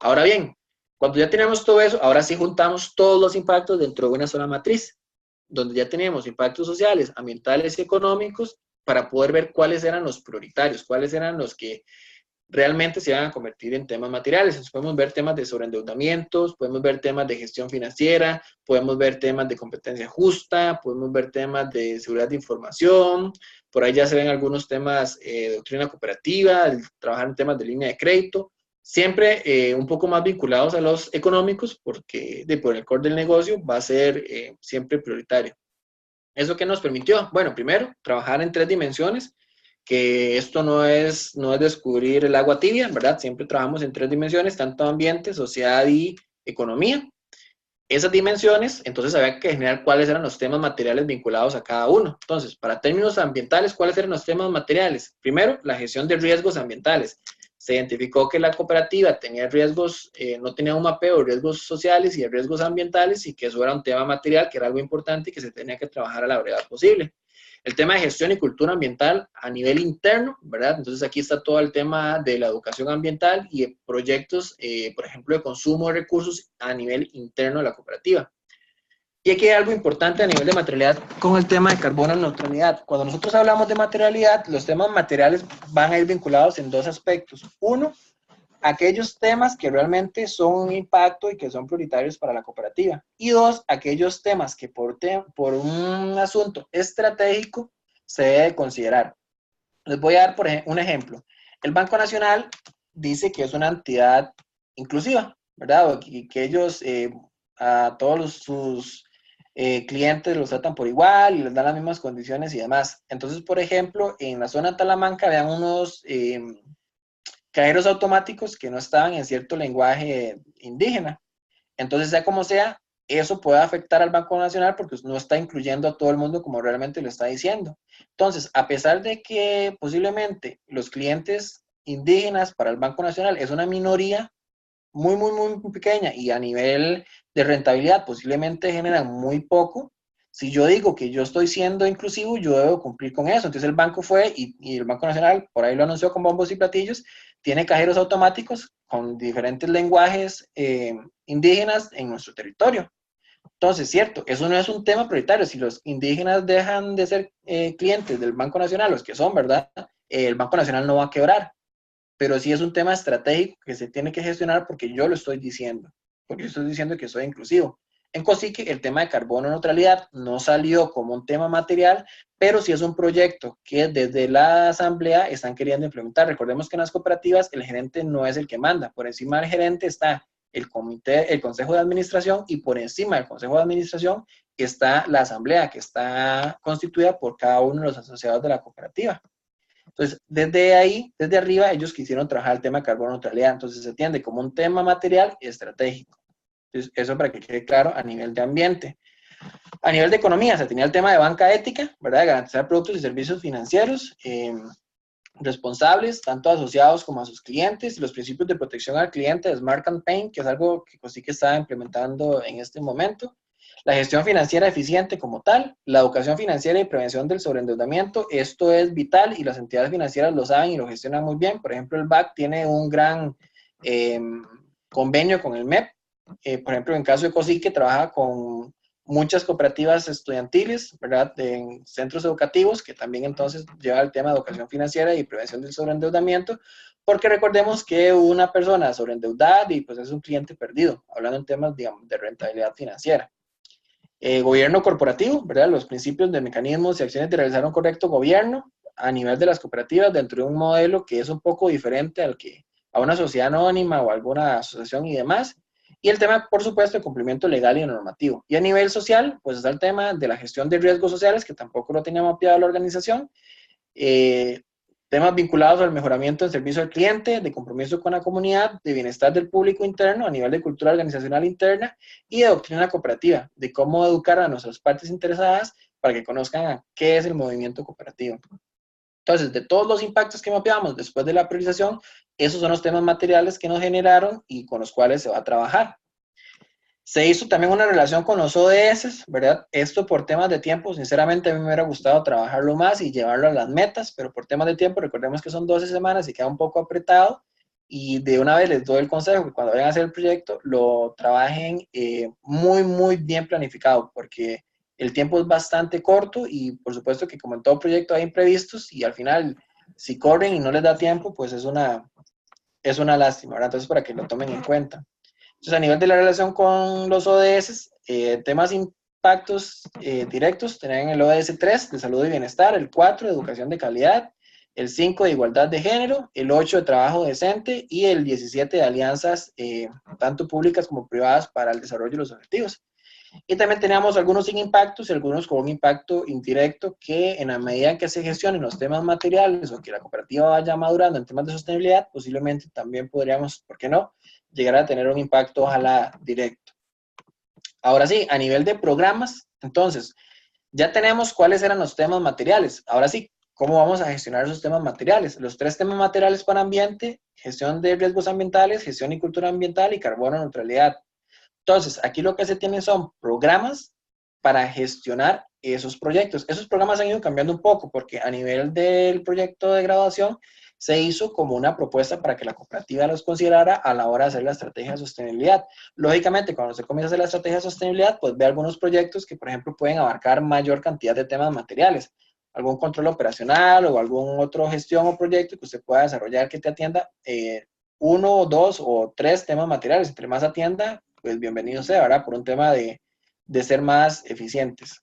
Ahora bien, cuando ya tenemos todo eso, ahora sí juntamos todos los impactos dentro de una sola matriz, donde ya tenemos impactos sociales, ambientales y económicos, para poder ver cuáles eran los prioritarios, cuáles eran los que realmente se van a convertir en temas materiales. Entonces podemos ver temas de sobreendeudamientos, podemos ver temas de gestión financiera, podemos ver temas de competencia justa, podemos ver temas de seguridad de información, por ahí ya se ven algunos temas de doctrina cooperativa, trabajar en temas de línea de crédito, siempre un poco más vinculados a los económicos, porque por el core del negocio va a ser siempre prioritario. ¿Eso qué nos permitió? Bueno, primero, trabajar en 3 dimensiones, que esto no es descubrir el agua tibia, ¿verdad? Siempre trabajamos en 3 dimensiones, tanto ambiente, sociedad y economía. Esas dimensiones, entonces había que generar cuáles eran los temas materiales vinculados a cada uno. Entonces, para términos ambientales, ¿cuáles eran los temas materiales? Primero, la gestión de riesgos ambientales. Se identificó que la cooperativa tenía riesgos, no tenía un mapeo de riesgos sociales y de riesgos ambientales, y que eso era un tema material, que era algo importante y que se tenía que trabajar a la brevedad posible. El tema de gestión y cultura ambiental a nivel interno, ¿verdad? Entonces aquí está todo el tema de la educación ambiental y de proyectos, por ejemplo, de consumo de recursos a nivel interno de la cooperativa. Y aquí hay algo importante a nivel de materialidad con el tema de carbono neutralidad. Cuando nosotros hablamos de materialidad, los temas materiales van a ir vinculados en 2 aspectos. Uno, aquellos temas que realmente son un impacto y que son prioritarios para la cooperativa. Y 2, aquellos temas que por un asunto estratégico se debe considerar. Les voy a dar un ejemplo. El Banco Nacional dice que es una entidad inclusiva, ¿verdad? Y que ellos a todos sus clientes los tratan por igual y les dan las mismas condiciones y demás. Entonces, por ejemplo, en la zona de Talamanca vean unos cajeros automáticos que no estaban en cierto lenguaje indígena. Entonces, sea como sea, eso puede afectar al Banco Nacional porque no está incluyendo a todo el mundo como realmente lo está diciendo. Entonces, a pesar de que posiblemente los clientes indígenas para el Banco Nacional es una minoría muy, muy, muy pequeña y a nivel de rentabilidad posiblemente generan muy poco, si yo digo que yo estoy siendo inclusivo, yo debo cumplir con eso. Entonces el banco fue y el Banco Nacional, por ahí lo anunció con bombos y platillos, tiene cajeros automáticos con diferentes lenguajes indígenas en nuestro territorio. Entonces, cierto, eso no es un tema prioritario. Si los indígenas dejan de ser clientes del Banco Nacional, los que son, ¿verdad? El Banco Nacional no va a quebrar. Pero sí es un tema estratégico que se tiene que gestionar porque yo lo estoy diciendo. Porque yo estoy diciendo que soy inclusivo. En COSIC, el tema de carbono neutralidad no salió como un tema material, pero sí es un proyecto que desde la asamblea están queriendo implementar. Recordemos que en las cooperativas el gerente no es el que manda. Por encima del gerente está el comité, el consejo de administración, y por encima del consejo de administración está la asamblea, que está constituida por cada uno de los asociados de la cooperativa. Entonces, desde ahí, desde arriba, ellos quisieron trabajar el tema de carbono neutralidad. Entonces, se entiende como un tema material y estratégico. Entonces, eso para que quede claro a nivel de ambiente. A nivel de economía, se tenía el tema de banca ética, ¿verdad? Garantizar productos y servicios financieros responsables, tanto asociados como a sus clientes, y los principios de protección al cliente, Smart Campaign, que es algo que sí que está implementando en este momento. La gestión financiera eficiente como tal, la educación financiera y prevención del sobreendeudamiento, esto es vital y las entidades financieras lo saben y lo gestionan muy bien. Por ejemplo, el BAC tiene un gran convenio con el MEP. Por ejemplo, en caso de COSIC, que trabaja con muchas cooperativas estudiantiles, ¿verdad? En centros educativos, que también entonces lleva el tema de educación financiera y prevención del sobreendeudamiento, porque recordemos que una persona sobreendeudada y pues es un cliente perdido, hablando en temas, digamos, de rentabilidad financiera. Gobierno corporativo, ¿verdad? Los principios de mecanismos y acciones de realizar un correcto gobierno a nivel de las cooperativas dentro de un modelo que es un poco diferente al que a una sociedad anónima o alguna asociación y demás. Y el tema, por supuesto, de cumplimiento legal y normativo. Y a nivel social, pues está el tema de la gestión de riesgos sociales, que tampoco lo tenía mapeado la organización. Temas vinculados al mejoramiento del servicio al cliente, de compromiso con la comunidad, de bienestar del público interno a nivel de cultura organizacional interna y de doctrina cooperativa, de cómo educar a nuestras partes interesadas para que conozcan a qué es el movimiento cooperativo. Entonces, de todos los impactos que mapeamos después de la priorización, esos son los temas materiales que nos generaron y con los cuales se va a trabajar. Se hizo también una relación con los ODS, ¿verdad? Esto por temas de tiempo, sinceramente a mí me hubiera gustado trabajarlo más y llevarlo a las metas, pero por temas de tiempo, recordemos que son 12 semanas y queda un poco apretado. Y de una vez les doy el consejo que cuando vayan a hacer el proyecto, lo trabajen muy bien planificado, porque el tiempo es bastante corto y por supuesto que como en todo proyecto hay imprevistos y al final, si corren y no les da tiempo, pues es una lástima, ¿verdad? Entonces, para que lo tomen en cuenta. Entonces, a nivel de la relación con los ODS, temas impactos directos, tenían el ODS 3 de salud y bienestar, el 4 de educación de calidad, el 5 de igualdad de género, el 8 de trabajo decente y el 17 de alianzas tanto públicas como privadas para el desarrollo de los objetivos. Y también teníamos algunos sin impactos y algunos con un impacto indirecto que en la medida en que se gestionen los temas materiales o que la cooperativa vaya madurando en temas de sostenibilidad, posiblemente también podríamos, ¿por qué no?, llegar a tener un impacto, ojalá, directo. Ahora sí, a nivel de programas, entonces, ya tenemos cuáles eran los temas materiales. Ahora sí, ¿cómo vamos a gestionar esos temas materiales? Los 3 temas materiales para ambiente, gestión de riesgos ambientales, gestión y cultura ambiental y carbono neutralidad. Entonces, aquí lo que se tienen son programas para gestionar esos proyectos. Esos programas han ido cambiando un poco porque a nivel del proyecto de graduación se hizo como una propuesta para que la cooperativa los considerara a la hora de hacer la estrategia de sostenibilidad. Lógicamente, cuando se comienza a hacer la estrategia de sostenibilidad, pues ve algunos proyectos que, por ejemplo, pueden abarcar mayor cantidad de temas materiales, algún control operacional o algún otro gestión o proyecto que usted pueda desarrollar que te atienda 1, 2 o 3 temas materiales. Entre más atienda, pues bienvenido sea, ¿verdad? Por un tema de ser más eficientes.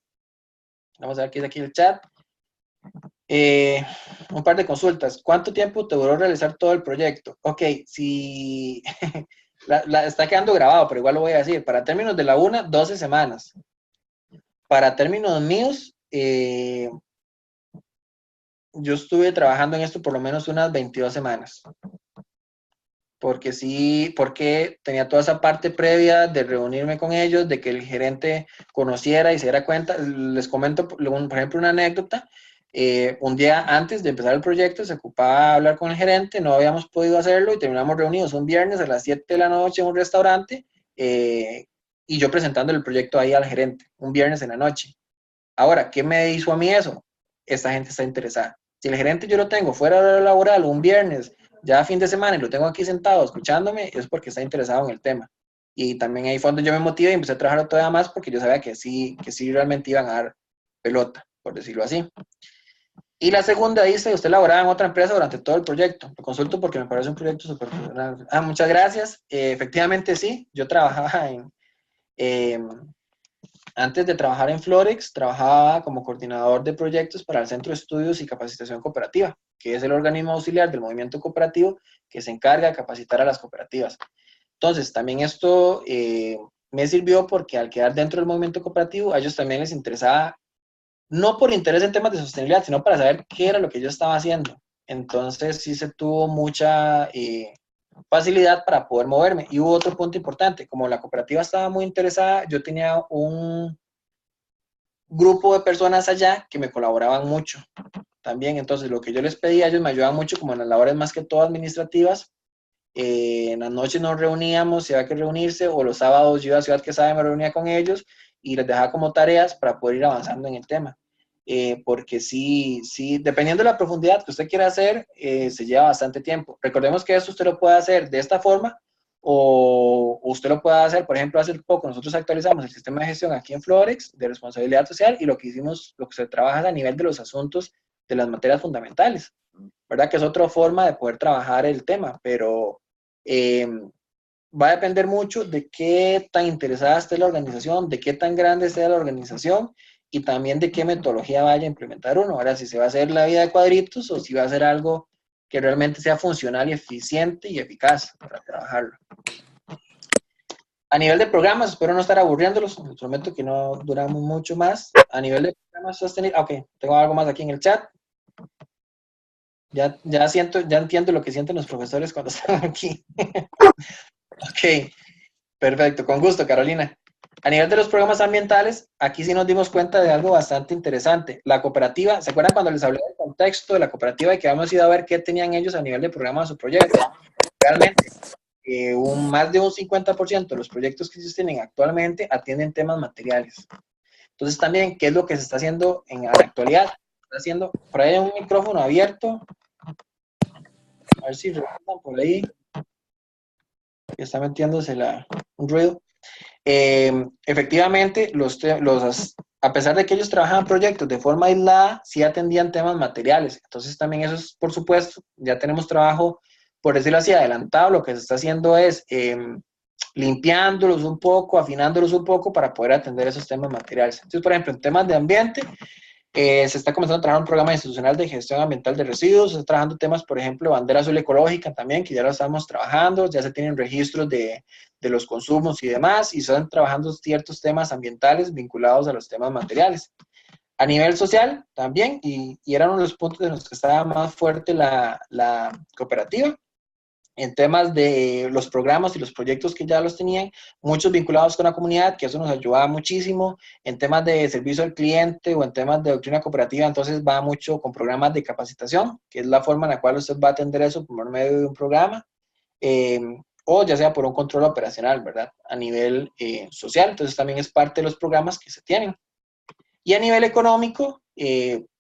Vamos a ver qué es aquí el chat. Un par de consultas. ¿Cuánto tiempo te duró realizar todo el proyecto? Ok, si está quedando grabado, pero igual lo voy a decir. Para términos de la UNA, 12 semanas. Para términos míos, yo estuve trabajando en esto por lo menos unas 22 semanas. Porque tenía toda esa parte previa de reunirme con ellos, de que el gerente conociera y se diera cuenta. Les comento, por ejemplo, una anécdota. Un día antes de empezar el proyecto se ocupaba hablar con el gerente, no habíamos podido hacerlo y terminamos reunidos un viernes a las 7 de la noche en un restaurante y yo presentando el proyecto ahí al gerente, un viernes en la noche. Ahora, ¿qué me hizo a mí eso? Esta gente está interesada. Si el gerente yo lo tengo fuera de hora laboral un viernes, ya a fin de semana y lo tengo aquí sentado escuchándome, es porque está interesado en el tema. Y también ahí fue donde yo me motivé y empecé a trabajar todavía más porque yo sabía que sí realmente iban a dar pelota, por decirlo así. Y la segunda dice, usted laboraba en otra empresa durante todo el proyecto. Lo consulto porque me parece un proyecto súper profesional. Muchas gracias. Efectivamente sí, yo trabajaba antes de trabajar en Florex, trabajaba como coordinador de proyectos para el Centro de Estudios y Capacitación Cooperativa, que es el organismo auxiliar del movimiento cooperativo que se encarga de capacitar a las cooperativas. Entonces, también esto me sirvió porque al quedar dentro del movimiento cooperativo, a ellos también les interesaba, no por interés en temas de sostenibilidad, sino para saber qué era lo que yo estaba haciendo. Entonces, sí se tuvo mucha facilidad para poder moverme. Y hubo otro punto importante, como la cooperativa estaba muy interesada, yo tenía un grupo de personas allá que me colaboraban mucho también. Entonces, lo que yo les pedía, ellos me ayudaban mucho como en las labores más que todo administrativas. En las noches nos reuníamos, si había que reunirse, o los sábados yo iba a Ciudad Quesada y me reunía con ellos y les dejaba como tareas para poder ir avanzando en el tema. Porque sí, dependiendo de la profundidad que usted quiera hacer, se lleva bastante tiempo. Recordemos que esto usted lo puede hacer de esta forma o usted lo puede hacer. Por ejemplo, hace poco nosotros actualizamos el sistema de gestión aquí en Florex de responsabilidad social y lo que hicimos, lo que se trabaja es a nivel de los asuntos de las materias fundamentales, ¿verdad? Que es otra forma de poder trabajar el tema, pero va a depender mucho de qué tan interesada esté la organización, de qué tan grande sea la organización y también de qué metodología vaya a implementar uno. Ahora, si se va a hacer la vida de cuadritos o si va a hacer algo que realmente sea funcional y eficiente y eficaz para trabajarlo. A nivel de programas, espero no estar aburriéndolos, les prometo que no duramos mucho más. A nivel de programas sostenibles, ok, tengo algo más aquí en el chat. Ya entiendo lo que sienten los profesores cuando están aquí. Ok, perfecto, con gusto, Carolina. A nivel de los programas ambientales, aquí sí nos dimos cuenta de algo bastante interesante. La cooperativa, ¿se acuerdan cuando les hablé del contexto de la cooperativa y que habíamos ido a ver qué tenían ellos a nivel de programas o proyectos? Realmente, más de un 50% de los proyectos que ellos tienen actualmente atienden temas materiales. Entonces también, ¿qué es lo que se está haciendo en la actualidad? Está haciendo, por ahí hay un micrófono abierto. A ver si recuerdan por ahí. Está metiéndose un ruido. Efectivamente, a pesar de que ellos trabajaban proyectos de forma aislada, sí atendían temas materiales. Entonces también eso es, por supuesto, ya tenemos trabajo, por decirlo así, adelantado. Lo que se está haciendo es limpiándolos un poco, afinándolos un poco para poder atender esos temas materiales. Entonces, por ejemplo, en temas de ambiente, se está comenzando a trabajar un programa institucional de gestión ambiental de residuos, se está trabajando temas, por ejemplo, bandera azul ecológica también, que ya lo estamos trabajando, ya se tienen registros de los consumos y demás, y se están trabajando ciertos temas ambientales vinculados a los temas materiales. A nivel social también, y eran uno de los puntos en los que estaba más fuerte la cooperativa, en temas de los programas y los proyectos que ya los tenían, muchos vinculados con la comunidad, que eso nos ayudaba muchísimo, en temas de servicio al cliente o en temas de doctrina cooperativa, entonces va mucho con programas de capacitación, que es la forma en la cual usted va a atender eso por medio de un programa, o ya sea por un control operacional, ¿verdad? A nivel social, entonces también es parte de los programas que se tienen. Y a nivel económico,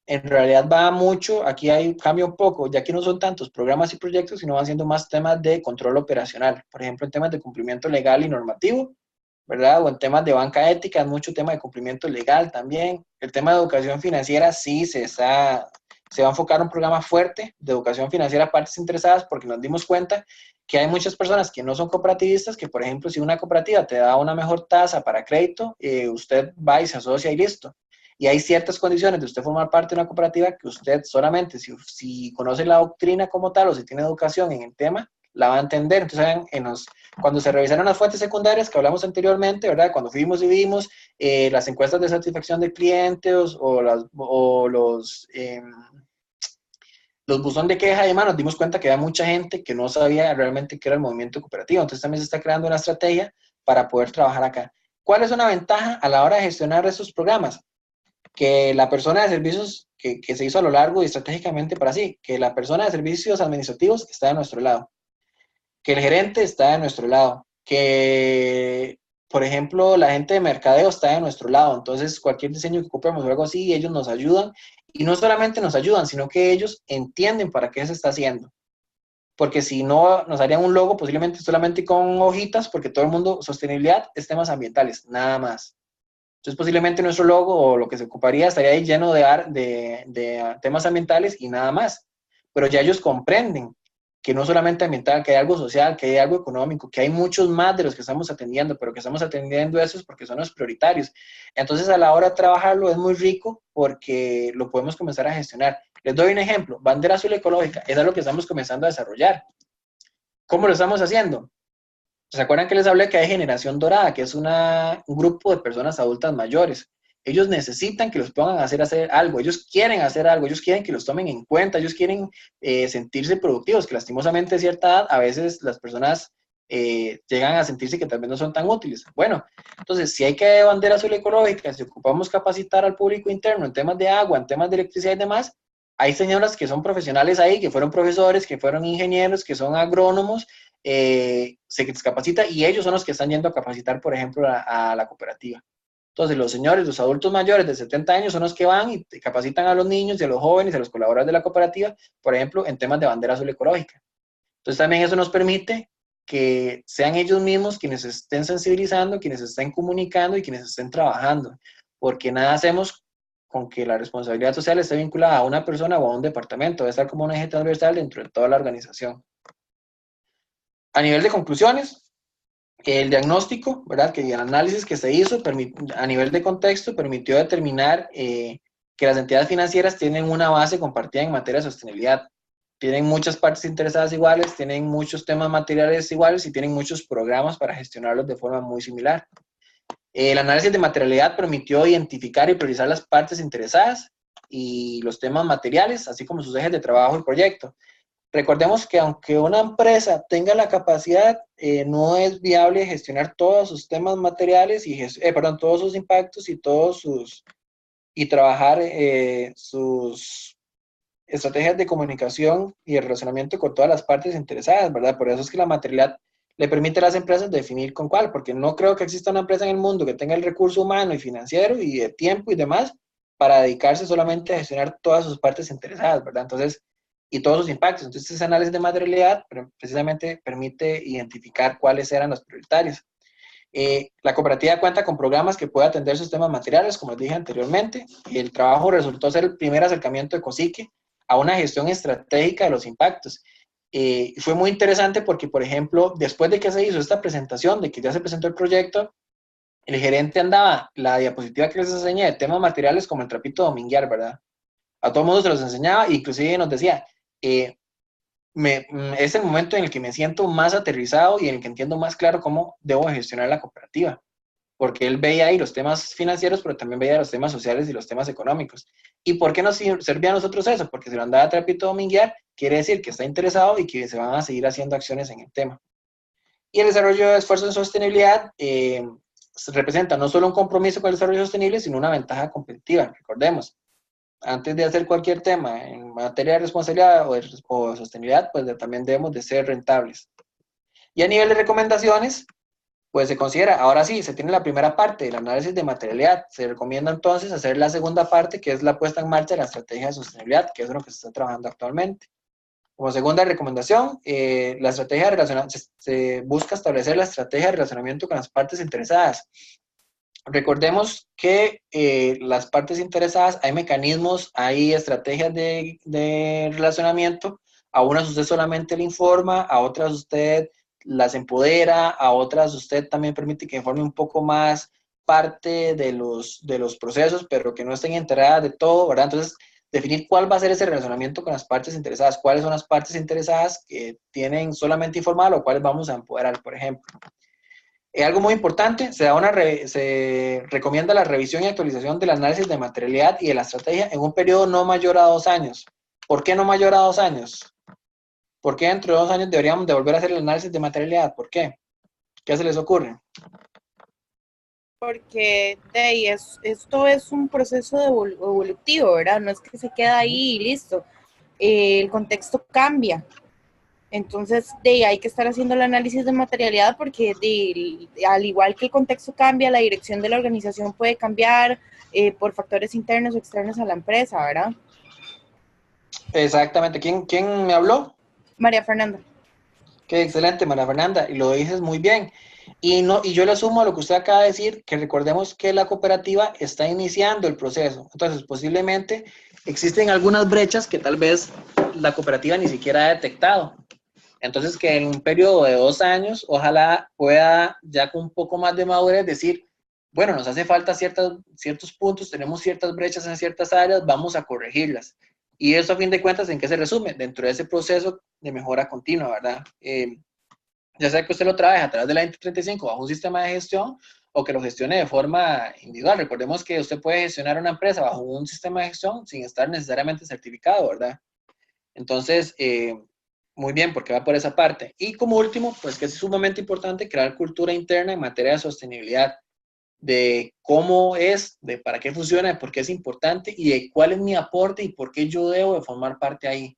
en realidad va mucho, aquí cambia un poco, ya que no son tantos programas y proyectos, sino van siendo más temas de control operacional. Por ejemplo, en temas de cumplimiento legal y normativo, ¿verdad? O en temas de banca ética, es mucho tema de cumplimiento legal también. El tema de educación financiera sí se va a enfocar un programa fuerte de educación financiera a partes interesadas, porque nos dimos cuenta que hay muchas personas que no son cooperativistas, que por ejemplo, si una cooperativa te da una mejor tasa para crédito, usted va y se asocia y listo. Y hay ciertas condiciones de usted formar parte de una cooperativa que usted solamente, si conoce la doctrina como tal o si tiene educación en el tema, la va a entender. Entonces, cuando se revisaron las fuentes secundarias que hablamos anteriormente, ¿verdad? Cuando fuimos y vimos las encuestas de satisfacción de clientes o los buzón de queja y demás, nos dimos cuenta que había mucha gente que no sabía realmente qué era el movimiento cooperativo. Entonces también se está creando una estrategia para poder trabajar acá. ¿Cuál es una ventaja a la hora de gestionar esos programas? Que la persona de servicios que se hizo a lo largo y estratégicamente para sí, que la persona de servicios administrativos está de nuestro lado, que el gerente está de nuestro lado, que, por ejemplo, la gente de mercadeo está de nuestro lado. Entonces, cualquier diseño que ocupemos o algo así, ellos nos ayudan, y no solamente nos ayudan, sino que ellos entienden para qué se está haciendo. Porque si no, nos harían un logo posiblemente solamente con hojitas, porque todo el mundo, sostenibilidad es temas ambientales, nada más. Entonces, posiblemente nuestro logo o lo que se ocuparía estaría ahí lleno de temas ambientales y nada más. Pero ya ellos comprenden que no solamente ambiental, que hay algo social, que hay algo económico, que hay muchos más de los que estamos atendiendo, pero que estamos atendiendo esos porque son los prioritarios. Entonces, a la hora de trabajarlo es muy rico porque lo podemos comenzar a gestionar. Les doy un ejemplo, bandera azul ecológica, es algo que estamos comenzando a desarrollar. ¿Cómo lo estamos haciendo? ¿Se acuerdan que les hablé que hay generación dorada, que es un grupo de personas adultas mayores? Ellos necesitan que los pongan a hacer algo, ellos quieren hacer algo, ellos quieren que los tomen en cuenta, ellos quieren sentirse productivos, que lastimosamente a cierta edad a veces las personas llegan a sentirse que tal vez no son tan útiles. Bueno, entonces si hay que bandera azul ecológica, si ocupamos capacitar al público interno en temas de agua, en temas de electricidad y demás, hay señoras que son profesionales ahí, que fueron profesores, que fueron ingenieros, que son agrónomos, se capacita y ellos son los que están yendo a capacitar, por ejemplo, a la cooperativa. Entonces, los señores, los adultos mayores de 70 años son los que van y capacitan a los niños y a los jóvenes, a los colaboradores de la cooperativa, por ejemplo, en temas de bandera azul ecológica. Entonces, también eso nos permite que sean ellos mismos quienes estén sensibilizando, quienes estén comunicando y quienes estén trabajando, porque nada hacemos con que la responsabilidad social esté vinculada a una persona o a un departamento, debe estar como un eje transversal dentro de toda la organización. A nivel de conclusiones, el diagnóstico, ¿verdad? Que el análisis que se hizo a nivel de contexto permitió determinar que las entidades financieras tienen una base compartida en materia de sostenibilidad. Tienen muchas partes interesadas iguales, tienen muchos temas materiales iguales y tienen muchos programas para gestionarlos de forma muy similar. El análisis de materialidad permitió identificar y priorizar las partes interesadas y los temas materiales, así como sus ejes de trabajo y proyecto. Recordemos que aunque una empresa tenga la capacidad, no es viable gestionar todos sus temas materiales y todos sus impactos y trabajar sus estrategias de comunicación y de relacionamiento con todas las partes interesadas, ¿verdad? Por eso es que la materialidad le permite a las empresas definir con cuál, porque no creo que exista una empresa en el mundo que tenga el recurso humano y financiero y de tiempo y demás para dedicarse solamente a gestionar todas sus partes interesadas, ¿verdad? Entonces, y todos sus impactos. Entonces, ese análisis de materialidad precisamente permite identificar cuáles eran los prioritarios. La cooperativa cuenta con programas que pueden atender sus temas materiales, como les dije anteriormente, y el trabajo resultó ser el primer acercamiento de COSICE a una gestión estratégica de los impactos. Fue muy interesante porque, por ejemplo, después de que se hizo esta presentación, de que ya se presentó el proyecto, el gerente andaba, la diapositiva que les enseñé de temas materiales como el trapito dominguear, ¿verdad? A todo el mundo se los enseñaba, inclusive nos decía, es el momento en el que me siento más aterrizado y en el que entiendo más claro cómo debo gestionar la cooperativa. Porque él veía ahí los temas financieros, pero también veía los temas sociales y los temas económicos. ¿Y por qué nos servía a nosotros eso? Porque si lo andaba trapito dominguear, quiere decir que está interesado y que se van a seguir haciendo acciones en el tema. Y el desarrollo de esfuerzos en sostenibilidad representa no solo un compromiso con el desarrollo sostenible, sino una ventaja competitiva. Recordemos, antes de hacer cualquier tema en materia de responsabilidad o sostenibilidad, pues también debemos de ser rentables. Y a nivel de recomendaciones, pues se considera, ahora sí, se tiene la primera parte del análisis de materialidad, se recomienda entonces hacer la segunda parte, que es la puesta en marcha de la estrategia de sostenibilidad, que es lo que se está trabajando actualmente. Como segunda recomendación, la estrategia de relacionamiento, se busca establecer la estrategia de relacionamiento con las partes interesadas. Recordemos que las partes interesadas, hay mecanismos, hay estrategias de relacionamiento, a unas usted solamente le informa, a otras usted las empodera, a otras usted también permite que informe un poco más parte de los procesos, pero que no estén enteradas de todo, ¿verdad? Entonces, definir cuál va a ser ese relacionamiento con las partes interesadas, cuáles son las partes interesadas que tienen solamente informar o cuáles vamos a empoderar, por ejemplo. Algo muy importante, se recomienda la revisión y actualización del análisis de materialidad y de la estrategia en un periodo no mayor a 2 años. ¿Por qué no mayor a 2 años? ¿Por qué dentro de 2 años deberíamos de volver a hacer el análisis de materialidad? ¿Por qué? ¿Qué se les ocurre? Porque esto es un proceso evolutivo, ¿verdad? No es que se queda ahí y listo. El contexto cambia. Entonces, hay que estar haciendo el análisis de materialidad porque al igual que el contexto cambia, la dirección de la organización puede cambiar por factores internos o externos a la empresa, ¿verdad? Exactamente. ¿Quién me habló? María Fernanda. Qué excelente, María Fernanda, y lo dices muy bien. Y yo le sumo a lo que usted acaba de decir, que recordemos que la cooperativa está iniciando el proceso. Entonces, posiblemente existen algunas brechas que tal vez la cooperativa ni siquiera ha detectado. Entonces, que en un periodo de 2 años, ojalá pueda ya con un poco más de madurez decir, bueno, nos hace falta ciertos puntos, tenemos ciertas brechas en ciertas áreas, vamos a corregirlas. Y eso, a fin de cuentas, ¿en qué se resume? Dentro de ese proceso de mejora continua, ¿verdad? Ya sea que usted lo trabaje a través de la 2035 bajo un sistema de gestión o que lo gestione de forma individual. Recordemos que usted puede gestionar una empresa bajo un sistema de gestión sin estar necesariamente certificado, ¿verdad? Entonces, muy bien, porque va por esa parte. Y como último, pues que es sumamente importante crear cultura interna en materia de sostenibilidad, de cómo es, de para qué funciona, de por qué es importante y de cuál es mi aporte y por qué yo debo de formar parte ahí.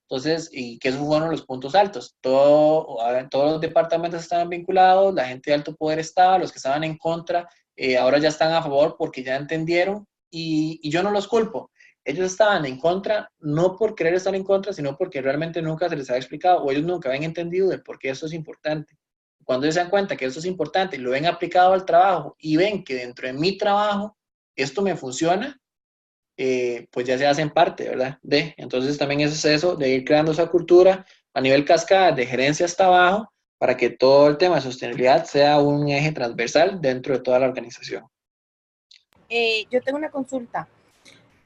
Entonces, y que esos fueron los puntos altos. Todos los departamentos estaban vinculados, la gente de alto poder estaba, los que estaban en contra, ahora ya están a favor porque ya entendieron y yo no los culpo. ellos estaban en contra, no por querer estar en contra, sino porque realmente nunca se les ha explicado o ellos nunca habían entendido de por qué eso es importante. Cuando ellos se dan cuenta que eso es importante y lo ven aplicado al trabajo y ven que dentro de mi trabajo esto me funciona, pues ya se hacen parte, ¿verdad? Entonces también eso es eso, de ir creando esa cultura a nivel cascada, de gerencia hasta abajo, para que todo el tema de sostenibilidad sea un eje transversal dentro de toda la organización. Yo tengo una consulta.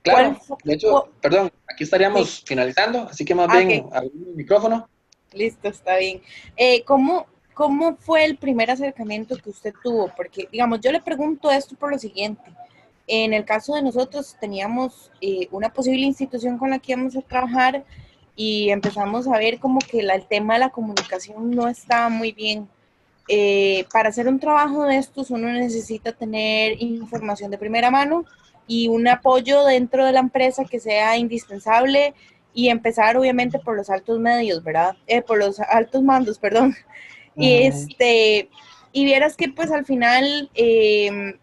Claro, de hecho, perdón, aquí estaríamos Sí. finalizando, así que más bien abrimos el micrófono. Listo, está bien. ¿Cómo fue el primer acercamiento que usted tuvo? Porque, digamos, yo le pregunto esto por lo siguiente. En el caso de nosotros teníamos una posible institución con la que íbamos a trabajar y empezamos a ver como que el tema de la comunicación no estaba muy bien. Para hacer un trabajo de estos uno necesita tener información de primera mano y un apoyo dentro de la empresa que sea indispensable y empezar obviamente por los altos medios, ¿verdad? Por los altos mandos, perdón. Y vieras que pues al final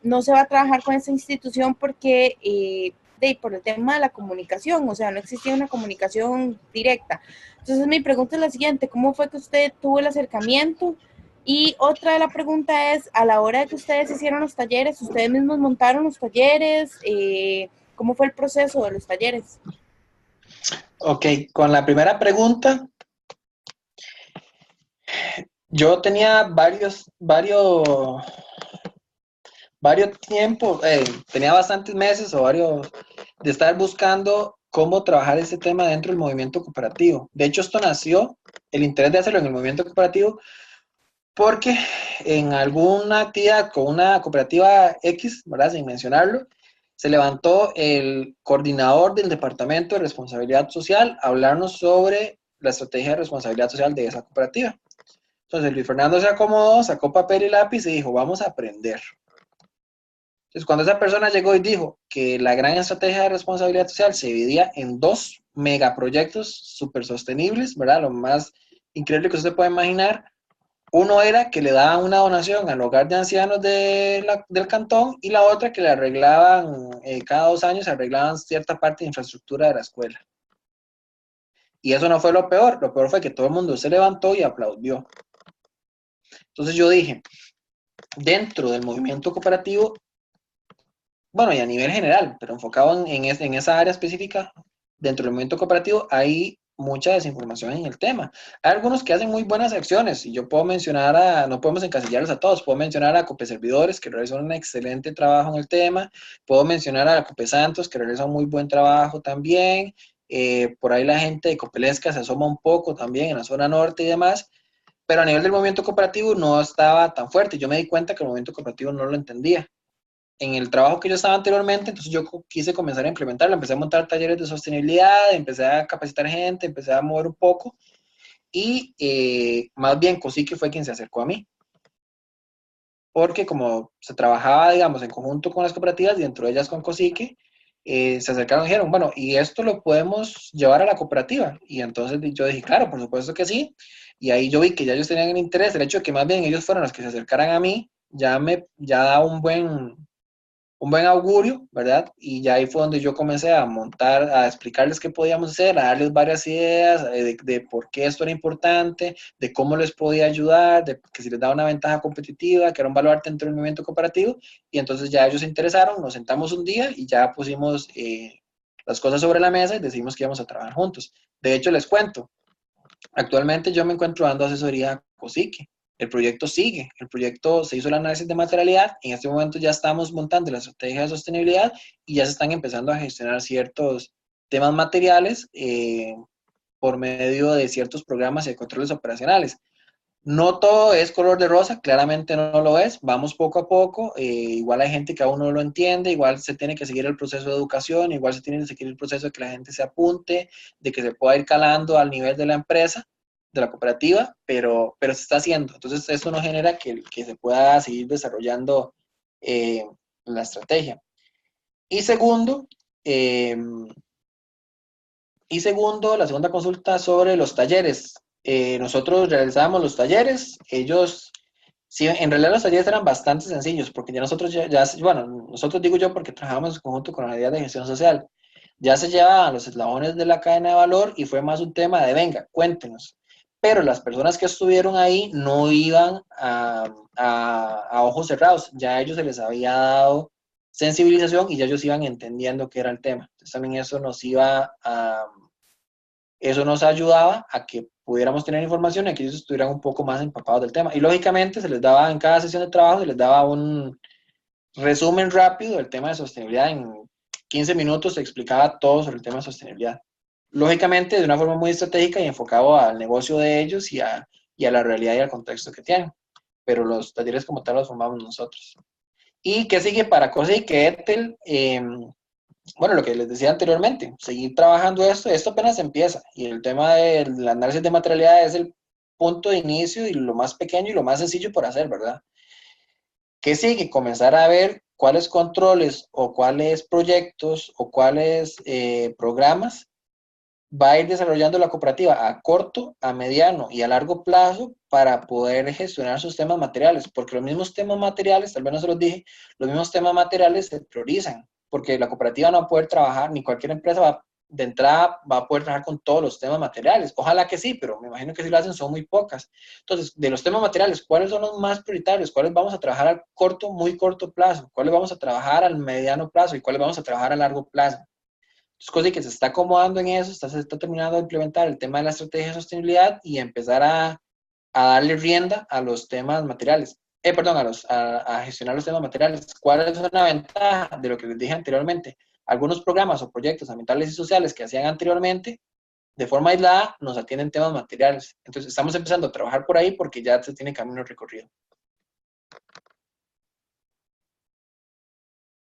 no se va a trabajar con esa institución porque por el tema de la comunicación, o sea, no existía una comunicación directa. Entonces mi pregunta es la siguiente, ¿cómo fue que usted tuvo el acercamiento? Y otra de la pregunta es, a la hora de que ustedes hicieron los talleres, ¿ustedes mismos montaron los talleres? ¿Cómo fue el proceso de los talleres? Ok, con la primera pregunta, yo tenía varios tiempos, tenía bastantes meses o varios de estar buscando cómo trabajar ese tema dentro del movimiento cooperativo. De hecho, esto nació, el interés de hacerlo en el movimiento cooperativo, porque en alguna actividad con una cooperativa X, ¿verdad? Sin mencionarlo, se levantó el coordinador del Departamento de Responsabilidad Social a hablarnos sobre la estrategia de responsabilidad social de esa cooperativa. Entonces Luis Fernando se acomodó, sacó papel y lápiz y dijo, vamos a aprender. Entonces cuando esa persona llegó y dijo que la gran estrategia de responsabilidad social se dividía en 2 megaproyectos súper sostenibles, ¿verdad? Lo más increíble que usted puede imaginar. Uno era que le daban una donación al hogar de ancianos del cantón y la otra que le arreglaban, cada 2 años arreglaban cierta parte de infraestructura de la escuela. Y eso no fue lo peor fue que todo el mundo se levantó y aplaudió. Entonces yo dije, dentro del movimiento cooperativo, bueno, y a nivel general, pero enfocado en esa área específica, dentro del movimiento cooperativo hay mucha desinformación en el tema. Hay algunos que hacen muy buenas acciones, y yo puedo mencionar no podemos encasillarlos a todos, puedo mencionar a Copeservidores, que realizan un excelente trabajo en el tema, puedo mencionar a Copesantos, que realiza un muy buen trabajo también, por ahí la gente de Copelesca se asoma un poco también en la zona norte y demás, pero a nivel del movimiento cooperativo no estaba tan fuerte. Yo me di cuenta que el movimiento cooperativo no lo entendía. En el trabajo que yo estaba anteriormente, entonces yo quise comenzar a implementarlo, empecé a montar talleres de sostenibilidad, empecé a capacitar gente, empecé a mover un poco, y más bien COSICE fue quien se acercó a mí, porque como se trabajaba, digamos, en conjunto con las cooperativas, y dentro de ellas con COSICE, se acercaron y dijeron, bueno, y esto lo podemos llevar a la cooperativa, y entonces yo dije, claro, por supuesto que sí, y ahí yo vi que ya ellos tenían el interés, el hecho de que más bien ellos fueron los que se acercaran a mí, ya da un buen augurio, ¿verdad? Y ya ahí fue donde yo comencé a montar, a explicarles qué podíamos hacer, a darles varias ideas de por qué esto era importante, de cómo les podía ayudar, de que si les daba una ventaja competitiva, que era un baluarte dentro del movimiento cooperativo, y entonces ya ellos se interesaron, nos sentamos un día y ya pusimos las cosas sobre la mesa y decidimos que íbamos a trabajar juntos. De hecho, les cuento, actualmente yo me encuentro dando asesoría a COSICE. El proyecto sigue, el proyecto se hizo el análisis de materialidad, en este momento ya estamos montando la estrategia de sostenibilidad y ya se están empezando a gestionar ciertos temas materiales por medio de ciertos programas y de controles operacionales. No todo es color de rosa, claramente no lo es, vamos poco a poco, igual hay gente que aún no lo entiende, igual se tiene que seguir el proceso de educación, igual se tiene que seguir el proceso de que la gente se apunte, de que se pueda ir calando al nivel de la empresa, de la cooperativa, pero se está haciendo. Entonces eso no genera que se pueda seguir desarrollando la estrategia. Y segundo, la segunda consulta sobre los talleres. Nosotros realizábamos los talleres, ellos, sí, en realidad los talleres eran bastante sencillos, porque ya nosotros bueno, nosotros digo yo porque trabajamos en conjunto con la unidad de gestión social. ya se llevaban los eslabones de la cadena de valor y fue más un tema de, venga, cuéntenos. Pero las personas que estuvieron ahí no iban a ojos cerrados, ya a ellos se les había dado sensibilización y ya ellos iban entendiendo qué era el tema. Entonces también eso nos ayudaba a que pudiéramos tener información y que ellos estuvieran un poco más empapados del tema. Y lógicamente se les daba en cada sesión de trabajo, se les daba un resumen rápido del tema de sostenibilidad. En 15 minutos se explicaba todo sobre el tema de sostenibilidad. Lógicamente de una forma muy estratégica y enfocado al negocio de ellos y a la realidad y al contexto que tienen. Pero los talleres como tal los formamos nosotros. ¿Y qué sigue para COSE y que Etel? Bueno, lo que les decía anteriormente, seguir trabajando esto apenas empieza. Y el tema del análisis de materialidad es el punto de inicio y lo más pequeño y lo más sencillo por hacer, ¿verdad? ¿Qué sigue? Comenzar a ver cuáles controles o cuáles proyectos o cuáles programas va a ir desarrollando la cooperativa a corto, a mediano y a largo plazo para poder gestionar sus temas materiales, porque los mismos temas materiales, tal vez no se los dije, los mismos temas materiales se priorizan, porque la cooperativa no va a poder trabajar, ni cualquier empresa de entrada va a poder trabajar con todos los temas materiales. Ojalá que sí, pero me imagino que si lo hacen son muy pocas. Entonces, de los temas materiales, ¿cuáles son los más prioritarios? ¿Cuáles vamos a trabajar al corto, muy corto plazo? ¿Cuáles vamos a trabajar al mediano plazo? ¿Y cuáles vamos a trabajar a largo plazo? Es cosa que se está acomodando en eso, se está terminando de implementar el tema de la estrategia de sostenibilidad y empezar a darle rienda a los temas materiales. Perdón, a gestionar los temas materiales. ¿Cuál es una ventaja de lo que les dije anteriormente? Algunos programas o proyectos ambientales y sociales que hacían anteriormente, de forma aislada, nos atienden temas materiales. Entonces, estamos empezando a trabajar por ahí porque ya se tiene camino recorrido.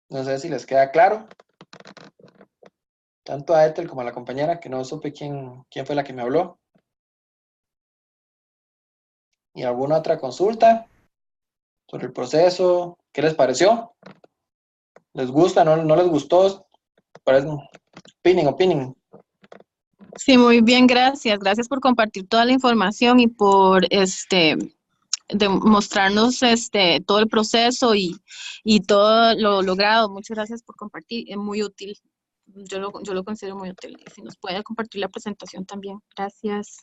No sé si les queda claro. Tanto a Ethel como a la compañera, que no supe quién fue la que me habló. ¿Y alguna otra consulta sobre el proceso? ¿Qué les pareció? ¿Les gusta? ¿No les gustó? Opinen. Sí, muy bien, gracias. Gracias por compartir toda la información y por mostrarnos todo el proceso y todo lo logrado. Muchas gracias por compartir, es muy útil. Yo lo considero muy útil. Y si nos puede compartir la presentación también. Gracias.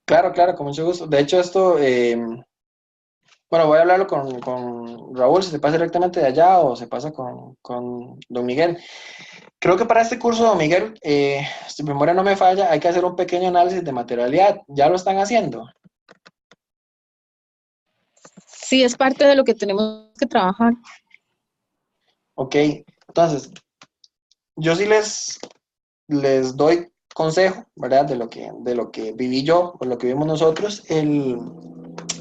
Claro, con mucho gusto. De hecho, esto, bueno, voy a hablarlo con Raúl, si se pasa directamente de allá o se pasa con don Miguel. Creo que para este curso, don Miguel, si mi memoria no me falla, hay que hacer un pequeño análisis de materialidad. ¿Ya lo están haciendo? Sí, es parte de lo que tenemos que trabajar. Ok, entonces, yo sí les doy consejo, ¿verdad? De lo que viví yo, o lo que vimos nosotros.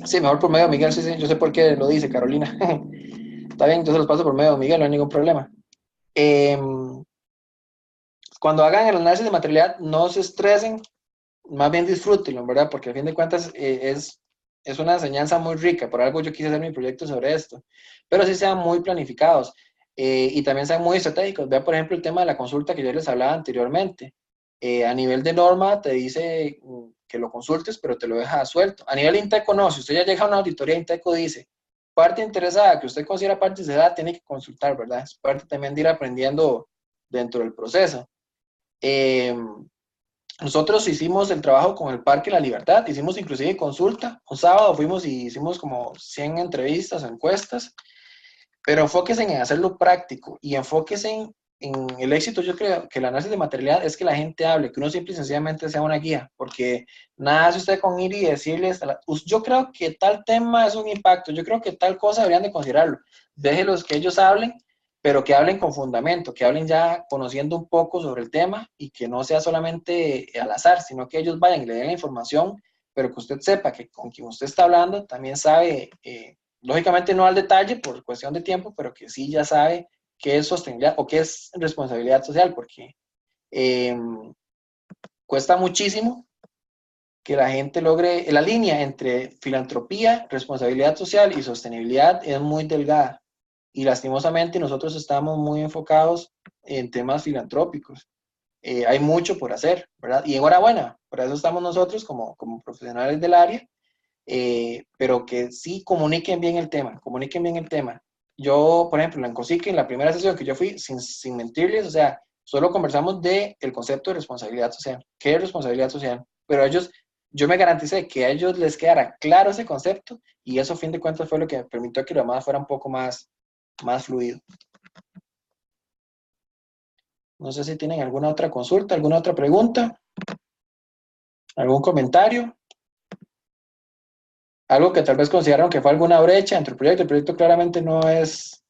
Sí, mejor por medio de Miguel, sí, yo sé por qué lo dice Carolina. Está bien, yo se los paso por medio de Miguel, no hay ningún problema. Cuando hagan el análisis de materialidad, no se estresen, más bien disfrútenlo, ¿verdad? Porque a fin de cuentas es una enseñanza muy rica. Por algo yo quise hacer mi proyecto sobre esto. Pero sí sean muy planificados y también sean muy estratégicos. Vean, por ejemplo, el tema de la consulta que yo les hablaba anteriormente. A nivel de norma te dice que lo consultes, pero te lo deja suelto. A nivel de Inteco no. Si usted ya llega a una auditoría, Inteco dice, parte interesada que usted considera parte de edad, tiene que consultar, ¿verdad? Es parte también de ir aprendiendo dentro del proceso. Nosotros hicimos el trabajo con el Parque La Libertad, hicimos inclusive consulta, un sábado fuimos y hicimos como 100 entrevistas, encuestas, pero enfóquense en hacerlo práctico y enfóquense en el éxito. Yo creo que el análisis de materialidad es que la gente hable, que uno simple y sencillamente sea una guía, porque nada hace usted con ir y decirles, yo creo que tal tema es un impacto, yo creo que tal cosa deberían de considerarlo, déjenlos que ellos hablen, pero que hablen con fundamento, que hablen ya conociendo un poco sobre el tema y que no sea solamente al azar, sino que ellos vayan y le den la información, pero que usted sepa que con quien usted está hablando también sabe, lógicamente no al detalle por cuestión de tiempo, pero que sí ya sabe qué es sostenibilidad o qué es responsabilidad social, porque cuesta muchísimo que la gente logre, la línea entre filantropía, responsabilidad social y sostenibilidad es muy delgada. Y lastimosamente nosotros estamos muy enfocados en temas filantrópicos. Hay mucho por hacer, ¿verdad? Y enhorabuena, para eso estamos nosotros como profesionales del área, pero que sí comuniquen bien el tema, Yo, por ejemplo, en COSIC, en la primera sesión que yo fui, sin mentirles, o sea, solo conversamos del concepto de responsabilidad social. ¿Qué es responsabilidad social? Pero yo me garanticé que a ellos les quedara claro ese concepto y eso, a fin de cuentas, fue lo que permitió que lo demás fuera un poco más fluido. No sé si tienen alguna otra consulta, alguna otra pregunta, algún comentario, algo que tal vez consideraron que fue alguna brecha entre el proyecto. El proyecto claramente no es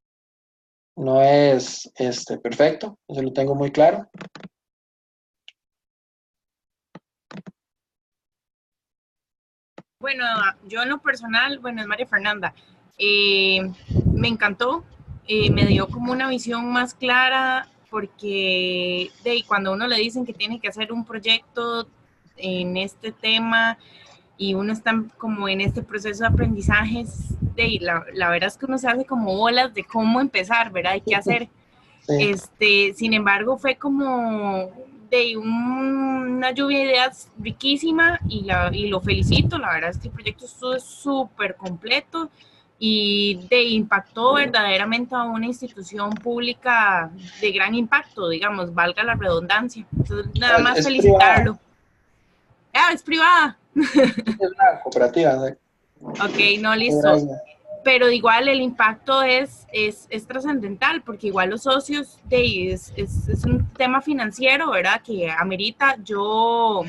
perfecto, eso lo tengo muy claro. Bueno, yo en lo personal, bueno, es María Fernanda, me encantó, me dio como una visión más clara porque cuando uno le dicen que tiene que hacer un proyecto en este tema y uno está como en este proceso de aprendizaje, la verdad es que uno se hace como bolas de cómo empezar, ¿verdad? Y qué hacer. Sí. Sin embargo, fue como de una lluvia de ideas riquísima y lo felicito, la verdad es que el proyecto estuvo súper completo y impactó verdaderamente a una institución pública de gran impacto, digamos, valga la redundancia. Entonces, nada más Es felicitarlo. Privada. Es privada. Es una cooperativa. ¿Sí? Ok, no, listo. Pero igual el impacto es trascendental, porque igual los socios, es un tema financiero, ¿verdad? Que amerita. Yo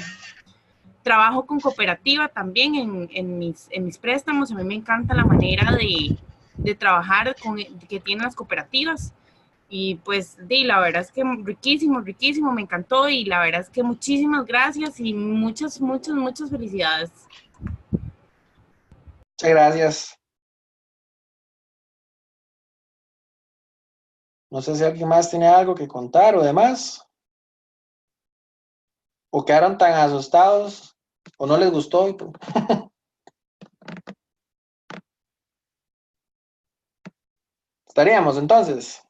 trabajo con cooperativa también en mis préstamos. A mí me encanta la manera de trabajar que tienen las cooperativas. Y pues, la verdad es que riquísimo, riquísimo, me encantó. Y la verdad es que muchísimas gracias y muchas, muchas, muchas felicidades. Muchas gracias. No sé si alguien más tiene algo que contar o demás. O quedaron tan asustados o no les gustó. Estaríamos entonces.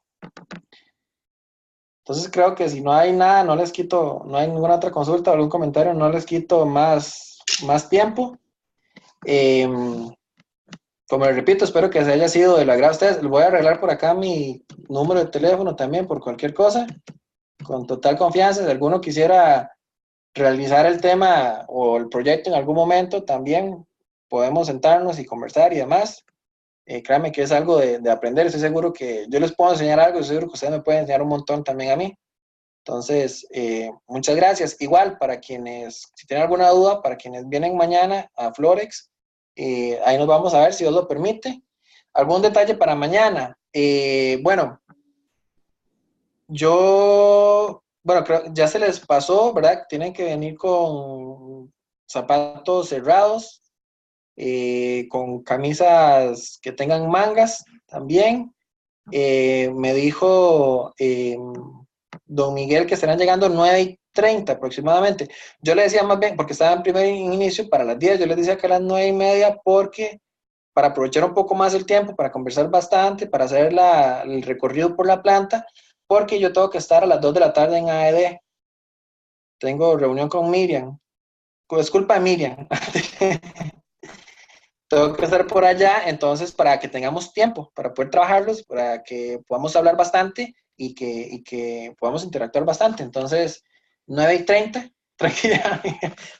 Entonces creo que si no hay nada, no les quito, no hay ninguna otra consulta o algún comentario, no les quito más tiempo. Como les repito, espero que se haya sido del agrado a ustedes. Les voy a arreglar por acá mi número de teléfono también por cualquier cosa, con total confianza. Si alguno quisiera realizar el tema o el proyecto en algún momento, también podemos sentarnos y conversar y demás. Créanme que es algo de aprender. Estoy seguro que yo les puedo enseñar algo, estoy seguro que ustedes me pueden enseñar un montón también a mí. Entonces, muchas gracias. Igual, para quienes, si tienen alguna duda, para quienes vienen mañana a Florex, ahí nos vamos a ver si Dios lo permite. ¿Algún detalle para mañana? Bueno, creo ya se les pasó, ¿verdad? Tienen que venir con zapatos cerrados, con camisas que tengan mangas también. Me dijo don Miguel que estarán llegando 9:30 aproximadamente. Yo le decía más bien, porque estaba en primer inicio para las 10, yo les decía que a las 9:30 porque para aprovechar un poco más el tiempo, para conversar bastante, para hacer el recorrido por la planta, porque yo tengo que estar a las 2 de la tarde en AED. Tengo reunión con Miriam. Es culpa de Miriam. Tengo que estar por allá, entonces, para que tengamos tiempo, para poder trabajarlos, para que podamos hablar bastante y que podamos interactuar bastante. Entonces, 9:30, tranquila.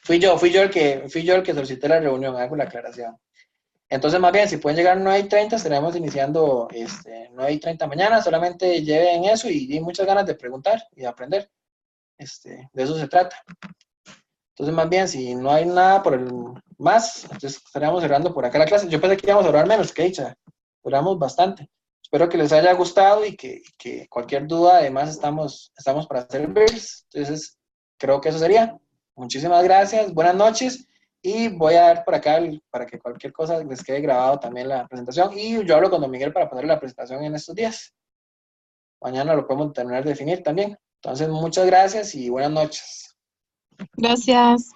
Fui yo el que solicité la reunión, hago la aclaración. Entonces, más bien, si pueden llegar a 9:30, estaremos iniciando 9:30 mañana. Solamente lleven eso y muchas ganas de preguntar y de aprender. De eso se trata. Entonces, más bien, si no hay nada por el más, entonces estaríamos cerrando por acá la clase. Yo pensé que íbamos a orar menos, que dicha, oramos bastante. Espero que les haya gustado y que cualquier duda, además, estamos para servirles. Entonces, creo que eso sería. Muchísimas gracias, buenas noches. Y voy a dar por acá para que cualquier cosa les quede grabado también la presentación. Y yo hablo con don Miguel para ponerle la presentación en estos días. Mañana lo podemos terminar de definir también. Entonces, muchas gracias y buenas noches. Gracias.